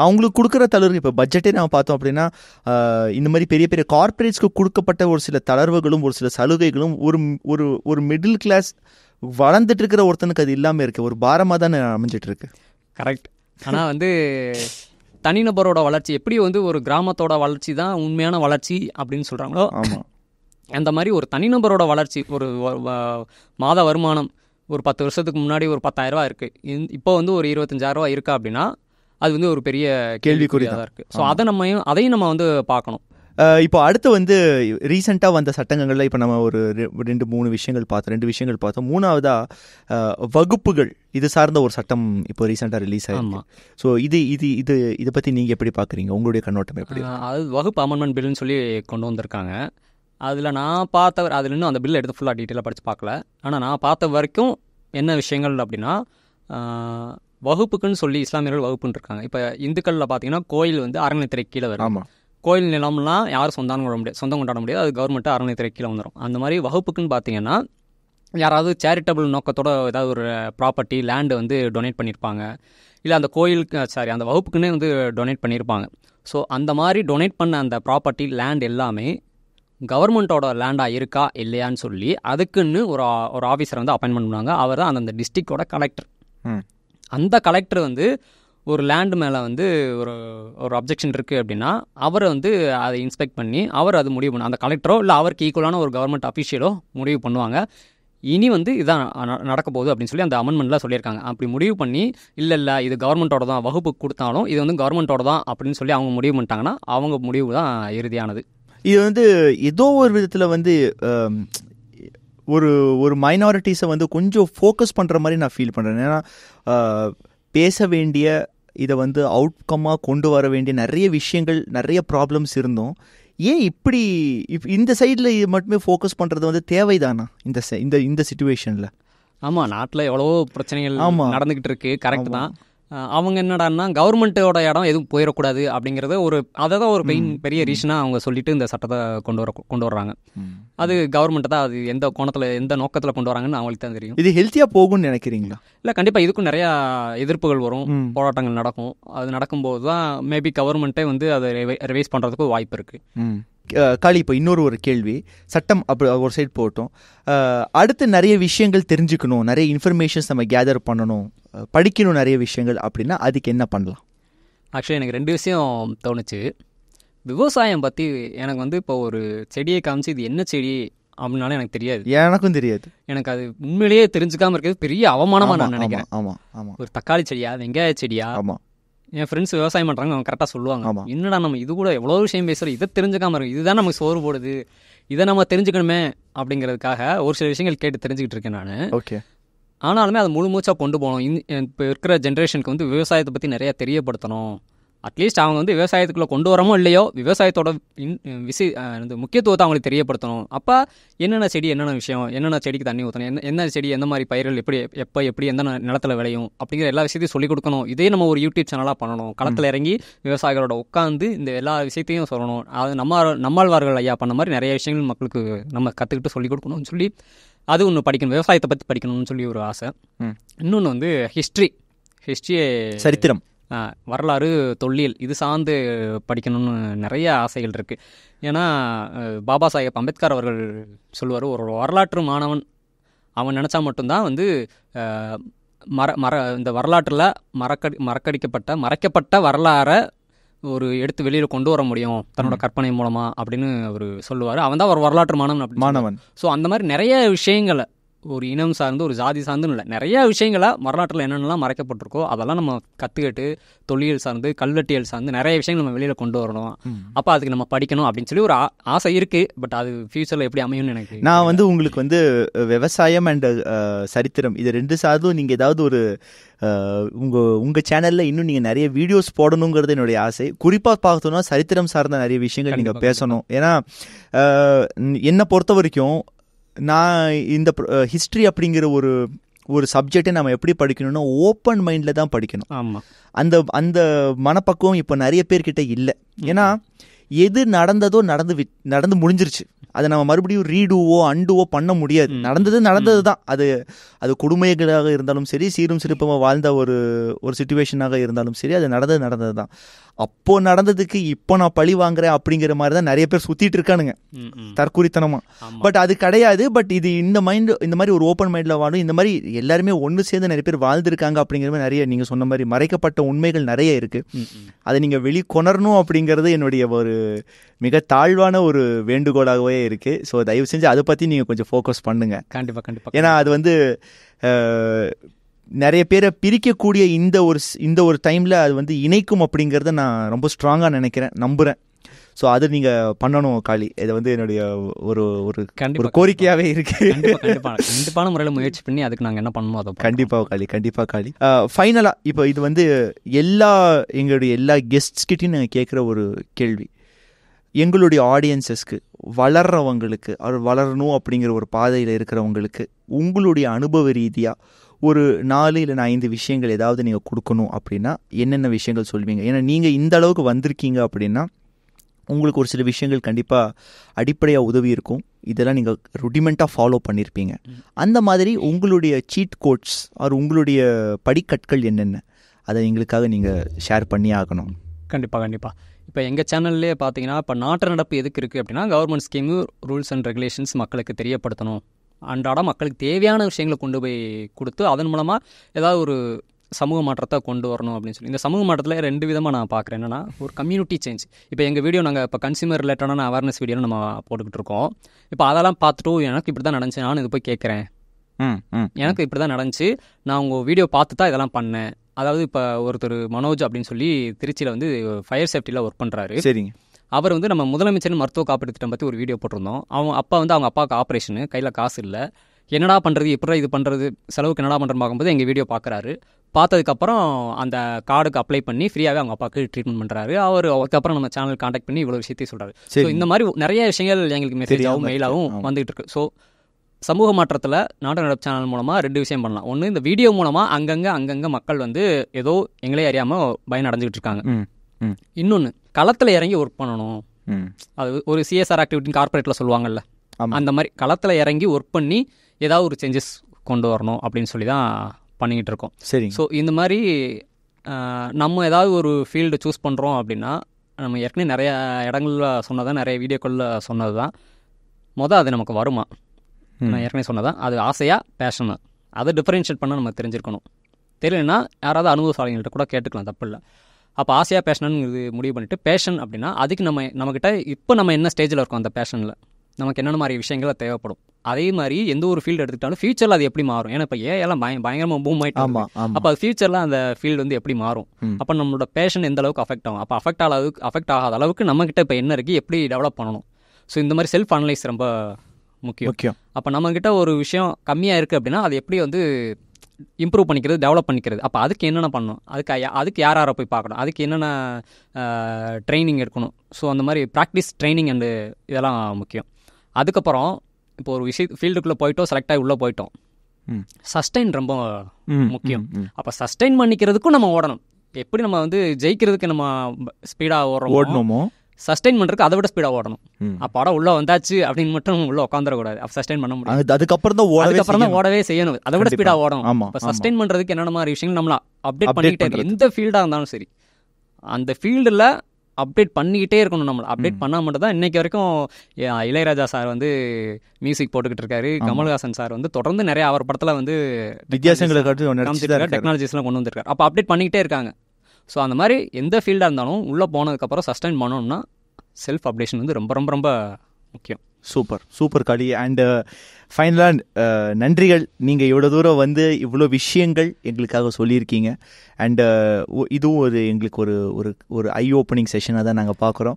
அவங்களுக்கு கொடுக்குற தளர்வு இப்போ பட்ஜெட்டே நம்ம பார்த்தோம் அப்படின்னா, இந்த மாதிரி பெரிய பெரிய கார்பரேட்ஸ்க்கு கொடுக்கப்பட்ட ஒரு சில தளர்வுகளும் ஒரு சில சலுகைகளும் ஒரு மிடில் கிளாஸ் வளர்ந்துட்டு இருக்கிற ஒருத்தனுக்கு அது இல்லாமல் இருக்கு, ஒரு பாரமாக தானே அமைஞ்சிட்டு இருக்கு. கரெக்ட். ஆனால் வந்து தனிநபரோட வளர்ச்சி எப்படி வந்து ஒரு கிராமத்தோட வளர்ச்சி தான் உண்மையான வளர்ச்சி அப்படின்னு சொல்கிறாங்களோ, ஆமாம், அந்த மாதிரி ஒரு தனிநபரோட வளர்ச்சி, ஒரு மாத வருமானம் ஒரு 10 வருஷத்துக்கு முன்னாடி ஒரு 10,000 ரூபா இருக்குது, இப்போ வந்து ஒரு 25,000 ரூபா இருக்கா அப்படின்னா அது வந்து ஒரு பெரிய கேள்விக்குறியாக தான் இருக்குது. ஸோ அதையும் நம்ம வந்து பார்க்கணும். இப்போ அடுத்து வந்து ரீசெண்டாக வந்த சட்டங்களில் இப்போ நம்ம ஒரு 2-3 விஷயங்கள் பார்த்தோம். மூணாவதாக வகுப்புகள் இது சார்ந்த ஒரு சட்டம் இப்போ ரீசெண்டாக ரிலீஸ் ஆகிருக்கு. ஸோ இதை பற்றி நீங்கள் எப்படி பார்க்குறீங்க, உங்களுடைய கண்ணோட்டம் எப்படி? அது வகுப்பு அமெண்ட்மெண்ட் பில்லுன்னு சொல்லி கொண்டு வந்திருக்காங்க. அதில் நான் பார்த்த அதில் இன்னும் அந்த பில் எடுத்து ஃபுல்லாக டீட்டெயிலாக படித்து பார்க்கல. ஆனால் நான் பார்த்த வரைக்கும் என்ன விஷயங்கள் அப்படின்னா, வகுப்புக்குன்னு சொல்லி இஸ்லாமியர்கள் வகுப்புன்னு இருக்காங்க. இப்போ இந்துக்களில் பார்த்தீங்கன்னா கோயில் வந்து அறநிலைத்துறை கீழே வரும். கோயில் நிலம்லாம் யாரும் சொந்தம் கொண்டாட முடியாது, அது கவர்மெண்ட்டு அறநிலைத்துறை கீழே வந்துடும். அந்த மாதிரி வகுப்புக்குன்னு பார்த்தீங்கன்னா யாராவது சேரிட்டபிள் நோக்கத்தோட ஏதாவது ஒரு ப்ராப்பர்ட்டி லேண்டு வந்து டொனேட் பண்ணியிருப்பாங்க, இல்லை அந்த கோயிலுக்கு அந்த வகுப்புக்குன்னே வந்து டொனேட் பண்ணியிருப்பாங்க. ஸோ அந்த மாதிரி டொனேட் பண்ண அந்த ப்ராப்பர்ட்டி லேண்ட் எல்லாமே கவர்மெண்ட்டோட லேண்டாக இருக்கா இல்லையான்னு சொல்லி அதுக்குன்னு ஒரு ஆஃபீஸரை வந்து அப்பாயின்மெண்ட் பண்ணுவாங்க. அவர் தான் அந்த டிஸ்ட்ரிக்டோட கலெக்டர். அந்த கலெக்டர் வந்து ஒரு லேண்டு மேலே வந்து ஒரு அப்ஜெக்ஷன் இருக்குது அப்படின்னா அவரை வந்து அதை இன்ஸ்பெக்ட் பண்ணி அவர் அது முடிவு பண்ண அந்த கலெக்டரோ இல்லை அவருக்கு ஈக்குவலான ஒரு கவர்மெண்ட் அஃபீஷியலோ முடிவு பண்ணுவாங்க. இனி வந்து இதான் நடக்க போகுது அப்படின்னு சொல்லி அந்த அமெண்ட்மெண்ட்டில் சொல்லியிருக்காங்க. அப்படி முடிவு பண்ணி இல்லை இது கவர்மெண்ட்டோட தான், வகுப்புக்கு கொடுத்தாலும் இது வந்து கவர்மெண்ட்டோட தான் அப்படின்னு சொல்லி அவங்க முடிவு பண்ணிட்டாங்கன்னா அவங்க முடிவு தான் இறுதியானது. இது வந்து ஏதோ ஒரு விதத்தில் வந்து ஒரு மைனாரிட்டிஸை வந்து கொஞ்சம் ஃபோக்கஸ் பண்ணுற மாதிரி நான் ஃபீல் பண்ணுறேன். ஏன்னா பேச வேண்டிய இதை வந்து அவுட்கம்மாக கொண்டு வர வேண்டிய நிறைய விஷயங்கள், நிறைய ப்ராப்ளம்ஸ் இருந்தோம். ஏன் இப்படி இந்த சைடில் இது மட்டுமே ஃபோக்கஸ் பண்ணுறது வந்து தேவைதானா இந்த சிச்சுவேஷனில்? ஆமாம், நாட்டில் எவ்வளவோ பிரச்சனைகள் நடந்துக்கிட்டு இருக்கு, கரெக்ட் தான். அவங்க என்னடான்னா கவர்மெண்ட்டோட இடம் எதுவும் போயிடக்கூடாது அப்படிங்கிறத அதை தான் ஒரு பெரிய ரீசனாக அவங்க சொல்லிட்டு இந்த சட்டத்தை கொண்டு வர்றாங்க. அது கவர்மெண்ட்டை தான், அது எந்த கோணத்தில் எந்த நோக்கத்தில் கொண்டு வராங்கன்னு அவங்களுக்கு தான் தெரியும். இது ஹெல்த்தியாக போகும்னு நினைக்கிறீங்களா? இல்லை, கண்டிப்பாக இதுக்கும் நிறையா எதிர்ப்புகள் வரும், போராட்டங்கள் நடக்கும். அது நடக்கும்போது தான் மேபி கவர்மெண்ட்டே வந்து அதை ரிவைஸ் பண்ணுறதுக்கு வாய்ப்பு இருக்குது. காளி, இப்போ ஒரு கேள்வி. சட்டம் அப்படி ஒரு சைட் போட்டோம், அடுத்து நிறைய விஷயங்கள் தெரிஞ்சுக்கணும், நிறைய இன்ஃபர்மேஷன்ஸ் நம்ம கேதர் பண்ணணும், படிக்கணும் நிறைய விஷயங்கள் அப்படின்னா அதுக்கு என்ன பண்ணலாம்? ஆக்சுவலி எனக்கு 2 விஷயம் தோணுச்சு. விவசாயம் பற்றி எனக்கு வந்து இப்போ ஒரு செடியை காமிச்சு இது என்ன செடி அப்படின்னாலும் எனக்கு தெரியாது. எனக்கும் தெரியாது. எனக்கு அது உண்மையிலேயே தெரிஞ்சுக்காமல் இருக்கிறது பெரிய அவமானமாக நான் நினைக்கிறேன். ஆமாம் ஆமாம். ஒரு தக்காளி செடியா, வெங்காய செடியா? ஆமாம். என் ஃப்ரெண்ட்ஸ் விவசாயம் பண்ணுறாங்க, அவங்க கரெக்டாக சொல்லுவாங்க, என்னடா நம்ம இது கூட எவ்வளோ விஷயம் பேசுகிறோம், இதை தெரிஞ்சுக்காம இருக்கும், இதுதான் நமக்கு சோறு போடுது, இதை நம்ம தெரிஞ்சுக்கணுமே அப்படிங்கிறதுக்காக ஒரு சில விஷயங்கள் கேட்டு தெரிஞ்சுக்கிட்டு இருக்கேன் நான். ஓகே. ஆனாலுமே அதை முழு மூச்சாக கொண்டு போகணும். இப்போ இருக்கிற ஜென்ரேஷனுக்கு வந்து விவசாயத்தை பற்றி நிறையா தெரியப்படுத்தணும். அட்லீஸ்ட் அவங்க வந்து விவசாயத்துக்குள்ளே கொண்டு வரமோ இல்லையோ விவசாயத்தோட முக்கியத்துவத்தை அவங்களுக்கு தெரியப்படுத்தணும். அப்போ என்னென்ன செடி, என்னென்ன விஷயம், என்னென்ன செடிக்கு தண்ணி ஊற்றணும், என்ன செடி, எந்த மாதிரி பயிர்கள் எப்படி எந்த நிலத்தில் விளையும் அப்படிங்கிற எல்லா விஷயத்தையும் சொல்லிக் கொடுக்கணும். இதே நம்ம ஒரு யூடியூப் சேனலாக பண்ணணும். களத்தில் இறங்கி விவசாயிகளோட உட்காந்து இந்த எல்லா விஷயத்தையும் சொல்லணும். அது நம்மாழ்வார்கள் ஐயா பண்ண மாதிரி நிறைய விஷயங்கள் மக்களுக்கு நம்ம கற்றுக்கிட்டு சொல்லிக் கொடுக்கணும்னு சொல்லி அது ஒன்று படிக்கணும், விவசாயத்தை பற்றி படிக்கணும்னு சொல்லி ஒரு ஆசை. இன்னொன்று வந்து ஹிஸ்ட்ரி, சரித்திரம், வரலாறு, தொல்லியல் இது சார்ந்து படிக்கணும்னு நிறைய ஆசைகள் இருக்குது. ஏன்னா பாபா சாஹேப் அம்பேத்கர் அவர்கள் சொல்லுவார், ஒரு வரலாற்று மாணவன் அவன் நினச்சா மட்டும்தான் வந்து இந்த வரலாற்றில் மறைக்கப்பட்ட வரலாறை ஒரு எடுத்து வெளியில் கொண்டு வர முடியும் தன்னோட கற்பனை மூலமாக அப்படின்னு அவர் சொல்லுவார். அவன் தான் ஒரு வரலாற்று மாணவன். ஸோ அந்த மாதிரி நிறைய விஷயங்களை, ஒரு இனம் சார்ந்து ஒரு ஜாதி சார்ந்துன்னு இல்லை, நிறையா விஷயங்களை வரலாற்றில் என்னென்னலாம் மறைக்கப்பட்டிருக்கோ அதெல்லாம் நம்ம கற்றுக்கிட்டு தொல்லியல் சார்ந்து கல்வெட்டியல் சார்ந்து நிறைய விஷயங்கள் நம்ம வெளியில் கொண்டு வரணும். அப்போ அதுக்கு நம்ம படிக்கணும் அப்படின்னு சொல்லி ஒரு ஆசை இருக்குது. பட் அது ஃபியூச்சரில் எப்படி அமையும்னு எனக்கு. நான் வந்து உங்களுக்கு வந்து விவசாயம் அண்ட் சரித்திரம் இது 2 சார்ந்தும் நீங்கள் ஏதாவது ஒரு உங்கள் சேனலில் இன்னும் நீங்கள் நிறைய வீடியோஸ் போடணுங்கிறது என்னுடைய ஆசை. குறிப்பாக பார்த்தோன்னா சரித்திரம் சார்ந்த நிறைய விஷயங்கள் நீங்கள் பேசணும். ஏன்னா என்னை பொறுத்த வரைக்கும் நான் இந்த ஹிஸ்ட்ரி அப்படிங்கிற ஒரு சப்ஜெக்டை நம்ம எப்படி படிக்கணும்னா ஓப்பன் மைண்டில் தான் படிக்கணும். ஆமாம், அந்த மனப்பக்குவம் இப்போ நிறைய பேர்கிட்ட இல்லை. ஏன்னா எது நடந்ததோ நடந்து முடிஞ்சிருச்சு, அதை நம்ம மறுபடியும் ரீடுவோ அண்டுவோ பண்ண முடியாது. நடந்தது தான். அது கொடுமைகளாக இருந்தாலும் சரி, சீரும் சிறப்புமாக வாழ்ந்த ஒரு சிச்சுவேஷனாக இருந்தாலும் சரி, அது நடந்தது தான். அப்போ நடந்ததுக்கு இப்போ நான் பழி வாங்குறேன் அப்படிங்கிற மாதிரி தான் நிறைய பேர் சுத்திட்டு இருக்கானுங்க தற்குறித்தனமா. பட் அது கிடையாது. பட் இது இந்த மாதிரி ஒரு ஓப்பன் மைண்டில் வாழும், இந்த மாதிரி எல்லாருமே ஒன்று சேர்ந்து நிறைய பேர் வாழ்ந்துருக்காங்க அப்படிங்கிற மாதிரி நிறைய நீங்கள் சொன்ன மாதிரி மறைக்கப்பட்ட உண்மைகள் நிறைய இருக்கு. அதை நீங்கள் வெளிக்கொணரணும் அப்படிங்கிறது என்னுடைய ஒரு மிக தாழ்வான ஒரு வேண்டுகோளாகவே இருக்கு. ஸோ தயவு செஞ்சு அதை பற்றி நீங்கள் கொஞ்சம் ஃபோக்கஸ் பண்ணுங்க. கண்டிப்பாக. ஏன்னா அது வந்து நிறைய பேரை பிரிக்கக்கூடிய இந்த ஒரு டைமில் அது வந்து இணைக்கும் அப்படிங்கிறத நான் ரொம்ப ஸ்ட்ராங்காக நம்புகிறேன். ஸோ அது நீங்கள் பண்ணணும் காளி. இது வந்து என்னுடைய ஒரு ஒரு கோரிக்கையாகவே இருக்கு. கண்டிப்பான முறையில் முயற்சி பண்ணி அதுக்கு நாங்கள் என்ன பண்ணணும் அதை கண்டிப்பாக காளி. ஃபைனலாக இப்போ இது வந்து எங்களுடைய எல்லா கெஸ்ட்ஸ்கிட்டையும் நாங்கள் கேட்குற ஒரு கேள்வி, எங்களுடைய ஆடியன்ஸஸ்க்கு வளர்றவங்களுக்கு அவர் வளரணும் அப்படிங்கிற ஒரு பாதையில் இருக்கிறவங்களுக்கு உங்களுடைய அனுபவ ரீதியாக ஒரு 4 இல்லை 5 விஷயங்கள் ஏதாவது நீங்கள் கொடுக்கணும் அப்படின்னா என்னென்ன விஷயங்கள் சொல்வீங்க? ஏன்னா நீங்கள் இந்த அளவுக்கு வந்திருக்கீங்க அப்படின்னா உங்களுக்கு ஒரு சில விஷயங்கள் கண்டிப்பாக அடிப்படையாக உதவி இருக்கும். இதெல்லாம் நீங்கள் ருடிமெண்ட்டாக ஃபாலோ பண்ணியிருப்பீங்க. அந்த மாதிரி உங்களுடைய சீட் கோட்ஸ் ஆர் உங்களுடைய படிக்கற்கள் என்னென்ன, அதை எங்களுக்காக நீங்கள் ஷேர் பண்ணி ஆகணும். கண்டிப்பாக. இப்போ எங்கள் சேனல்லே பார்த்தீங்கன்னா, இப்போ நாட்டு நடப்பு எதுக்கு இருக்குது அப்படின்னா, government scheme, rules and regulations மக்களுக்கு தெரியப்படுத்தணும், அன்றாட மக்களுக்கு தேவையான விஷயங்களை கொண்டு போய் கொடுத்து அதன் மூலமாக ஏதாவது ஒரு சமூக மாற்றத்தை கொண்டு வரணும் அப்படின்னு சொல்லி. இந்த சமூக மாற்றத்தில் 2 விதமாக நான் பார்க்குறேன். என்னென்னா, ஒரு கம்யூனிட்டி சேஞ்ச். இப்போ எங்கள் வீடியோ நாங்கள் இப்போ கன்சியூமர் ரிலேட்டடான அவேர்னஸ் வீடியோ நம்ம போட்டுக்கிட்டு இருக்கோம். இப்போ அதெல்லாம் பார்த்துட்டு எனக்கு இப்படி தான் நடந்துச்சு, நான் இது போய் கேட்குறேன், எனக்கு இப்படி தான் நடந்துச்சு, நான் உங்கள் வீடியோ பார்த்து தான் இதெல்லாம் பண்ணேன். அதாவது இப்போ ஒருத்தர் மனோஜ் அப்படின்னு சொல்லி திருச்சியில் வந்து ஃபயர் சேஃப்டியில் ஒர்க் பண்ணுறாரு. சரிங்க. அவர் வந்து நம்ம முதலமைச்சர் மருத்துவ காப்பீடு திட்டம் பற்றி ஒரு வீடியோ போட்டிருந்தோம். அவங்க அப்பாவுக்கு ஆப்ரேஷனு, கையில் காசு இல்லை, என்னடா பண்ணுறது, எப்படி இது பண்ணுறது, செலவுக்கு என்னடா பண்ணுறது பார்க்கும்போது எங்கள் வீடியோ பார்க்குறாரு. பார்த்ததுக்கப்புறம் அந்த கார்டுக்கு அப்ளை பண்ணி ஃப்ரீயாகவே அவங்க அப்பாவுக்கு ட்ரீட்மெண்ட் பண்ணுறாரு. அதுக்கப்புறம் நம்ம சேனல் காண்டாக்ட் பண்ணி இவ்வளோ விஷயத்தையும் சொல்கிறாரு. ஸோ இந்த மாதிரி நிறைய விஷயங்கள் எங்களுக்கு மெசேஜாகவும் மெயிலாகவும் வந்துகிட்டு இருக்கு. ஸோ சமூக மாற்றத்தில் நாட்டு நடப்பு சேனல் மூலமாக 2 விஷயம் பண்ணலாம். ஒன்று, இந்த வீடியோ மூலமாக அங்கங்கே மக்கள் வந்து ஏதோ எங்களே அறியாமல் பயனடைஞ்சிக்கிட்டு இருக்காங்க. இன்னொன்று, களத்தில் இறங்கி ஒர்க் பண்ணணும். அது ஒரு சிஎஸ்ஆர் ஆக்டிவிட்டி கார்பரேட்டில் சொல்லுவாங்கல்ல, அந்த மாதிரி களத்தில் இறங்கி ஒர்க் பண்ணி ஏதாவது ஒரு சேஞ்சஸ் கொண்டு வரணும் அப்படின்னு சொல்லி தான் பண்ணிக்கிட்டு இருக்கோம். சரி. ஸோ இந்த மாதிரி நம்ம ஏதாவது ஒரு ஃபீல்டு சூஸ் பண்ணுறோம் அப்படின்னா, நம்ம ஏற்கனவே நிறைய இடங்களில் சொன்னதான், நிறைய வீடியோக்களில் சொன்னது தான், அது நமக்கு வருமா, நான் ஏற்கனவே சொன்னதான், அது ஆசையாக பேஷனா, அதை டிஃபரன்ஷியேட் பண்ண நம்ம தெரிஞ்சிருக்கணும். தெரியலன்னா யாராவது அனுபவசாலிகள்கிட்ட கூட கேட்டுக்கலாம், தப்பு இல்லை. அப்போ ஆசையாக பேஷனுங்கிறது முடிவு பண்ணிவிட்டு, பேஷன் அப்படின்னா அதுக்கு நம்மக்கிட்ட இப்போ நம்ம என்ன ஸ்டேஜில் இருக்கோம், அந்த பேஷனில் நமக்கு என்னென்ன மாதிரி விஷயங்கள் தேவைப்படும். அதே மாதிரி எந்த ஒரு ஃபீல்டு எடுத்துக்கிட்டாலும் ஃபியூச்சரில் அது எப்படி மாறும். ஏன்னா இப்போ எல்லாம் பயங்கரமாக பூம் ஆகிட்டு, அப்போ அது ஃபியூச்சரில் அந்த ஃபீல்டு வந்து எப்படி மாறும், அப்போ நம்மளோட பேஷன் எந்த அளவுக்கு அஃபெக்ட் ஆகும், அப்போ அஃபெக்ட் ஆகாத அளவுக்கு நம்மக்கிட்ட இப்போ என்ன இருக்குது, எப்படி டெவலப் பண்ணணும். ஸோ இந்த மாதிரி செல்ஃப் அனலைஸ் ரொம்ப முக்கியம். அப்போ நம்மக்கிட்ட ஒரு விஷயம் கம்மியாக இருக்குது அப்படின்னா அது எப்படி வந்து இம்ப்ரூவ் பண்ணிக்கிறது, டெவலப் பண்ணிக்கிறது. அப்போ அதுக்கு என்னென்ன பண்ணணும், அதுக்கு யாரை போய் பார்க்கணும், அதுக்கு என்னென்ன ட்ரைனிங் எடுக்கணும். ஸோ அந்த மாதிரி ப்ராக்டிஸ், ட்ரைனிங் அண்டு இதெல்லாம் முக்கியம். அதுக்கப்புறம் இப்போ ஒரு ஃபீல்டுக்குள்ளே போயிட்டோம், செலக்ட் ஆகி உள்ளே போயிட்டோம், சஸ்டெயின் ரொம்ப முக்கியம். அப்போ சஸ்டெயின் பண்ணிக்கிறதுக்கும் நம்ம ஓடணும். எப்படி நம்ம வந்து ஜெயிக்கிறதுக்கு நம்ம ஸ்பீடாக ஓடணுமோ, சஸ்டெயின் பண்ணுறதுக்கு அதை விட ஸ்பீடாக ஓடணும். அப்போ உள்ள வந்தாச்சு அப்படின்னு மட்டும் உள்ள உட்காந்துடக்கூடாது. அப்போ சஸ்டெயின் பண்ண முடியாது. அதுக்கப்புறம் தான் ஓடவே செய்யணும், அதை விட ஸ்பீடாக ஓடணும். இப்போ சஸ்டெயின் பண்ணுறதுக்கு என்னென்ன மாதிரி விஷயங்கள் நம்மள அப்டேட் பண்ணிக்கிட்டே இருக்கணும். எந்த ஃபீல்டாக இருந்தாலும் சரி, அந்த ஃபீல்டில் அப்டேட் பண்ணிக்கிட்டே இருக்கணும். நம்மளை அப்டேட் பண்ணால் மட்டும் தான். இன்றைக்கி வரைக்கும் இளையராஜா சார் வந்து மியூசிக் போட்டுக்கிட்டு இருக்காரு, கமல்ஹாசன் சார் வந்து தொடர்ந்து நிறைய அவர் படத்தில் வந்து வித்தியாசங்களை டெக்னாலஜிஸ்லாம் கொண்டு வந்திருக்காரு. அப்போ அப்டேட் பண்ணிக்கிட்டே இருக்காங்க. ஸோ அந்த மாதிரி எந்த ஃபீல்டாக இருந்தாலும் உள்ளே போனதுக்கப்புறம் சஸ்டைன் பண்ணணும்னா செல்ஃப் அப்டேஷன் வந்து ரொம்ப ரொம்ப ரொம்ப முக்கியம். Super Kali. அண்டு ஃபைனலாக நன்றிகள், நீங்கள் இவ்வளோ தூரம் வந்து இவ்வளோ விஷயங்கள் எங்களுக்காக சொல்லியிருக்கீங்க. அண்டு இதுவும் எங்களுக்கு ஒரு ஐ ஓப்பனிங் செஷனாக தான் நாங்கள் பார்க்குறோம்.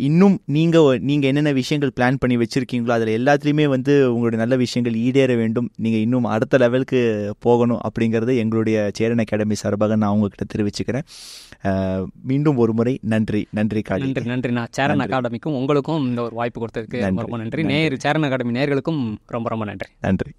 இன்னும் நீங்கள் என்னென்ன விஷயங்கள் பிளான் பண்ணி வச்சுருக்கீங்களோ அதில் எல்லாத்துலேயுமே வந்து உங்களுடைய நல்ல விஷயங்கள் ஈடேற வேண்டும், நீங்கள் இன்னும் அடுத்த லெவலுக்கு போகணும் அப்படிங்கிறது எங்களுடைய சேரன் அகாடமி சார்பாக நான் உங்ககிட்ட தெரிவிச்சுக்கிறேன். மீண்டும் ஒரு முறை நன்றி காளி. நன்றி. நான் சேரன் அகாடமிக்கும் உங்களுக்கும் இந்த ஒரு வாய்ப்பு கொடுத்ததுக்கு ரொம்ப நன்றி. சேரன் அகாடமி நேயர்களுக்கும் ரொம்ப ரொம்ப நன்றி.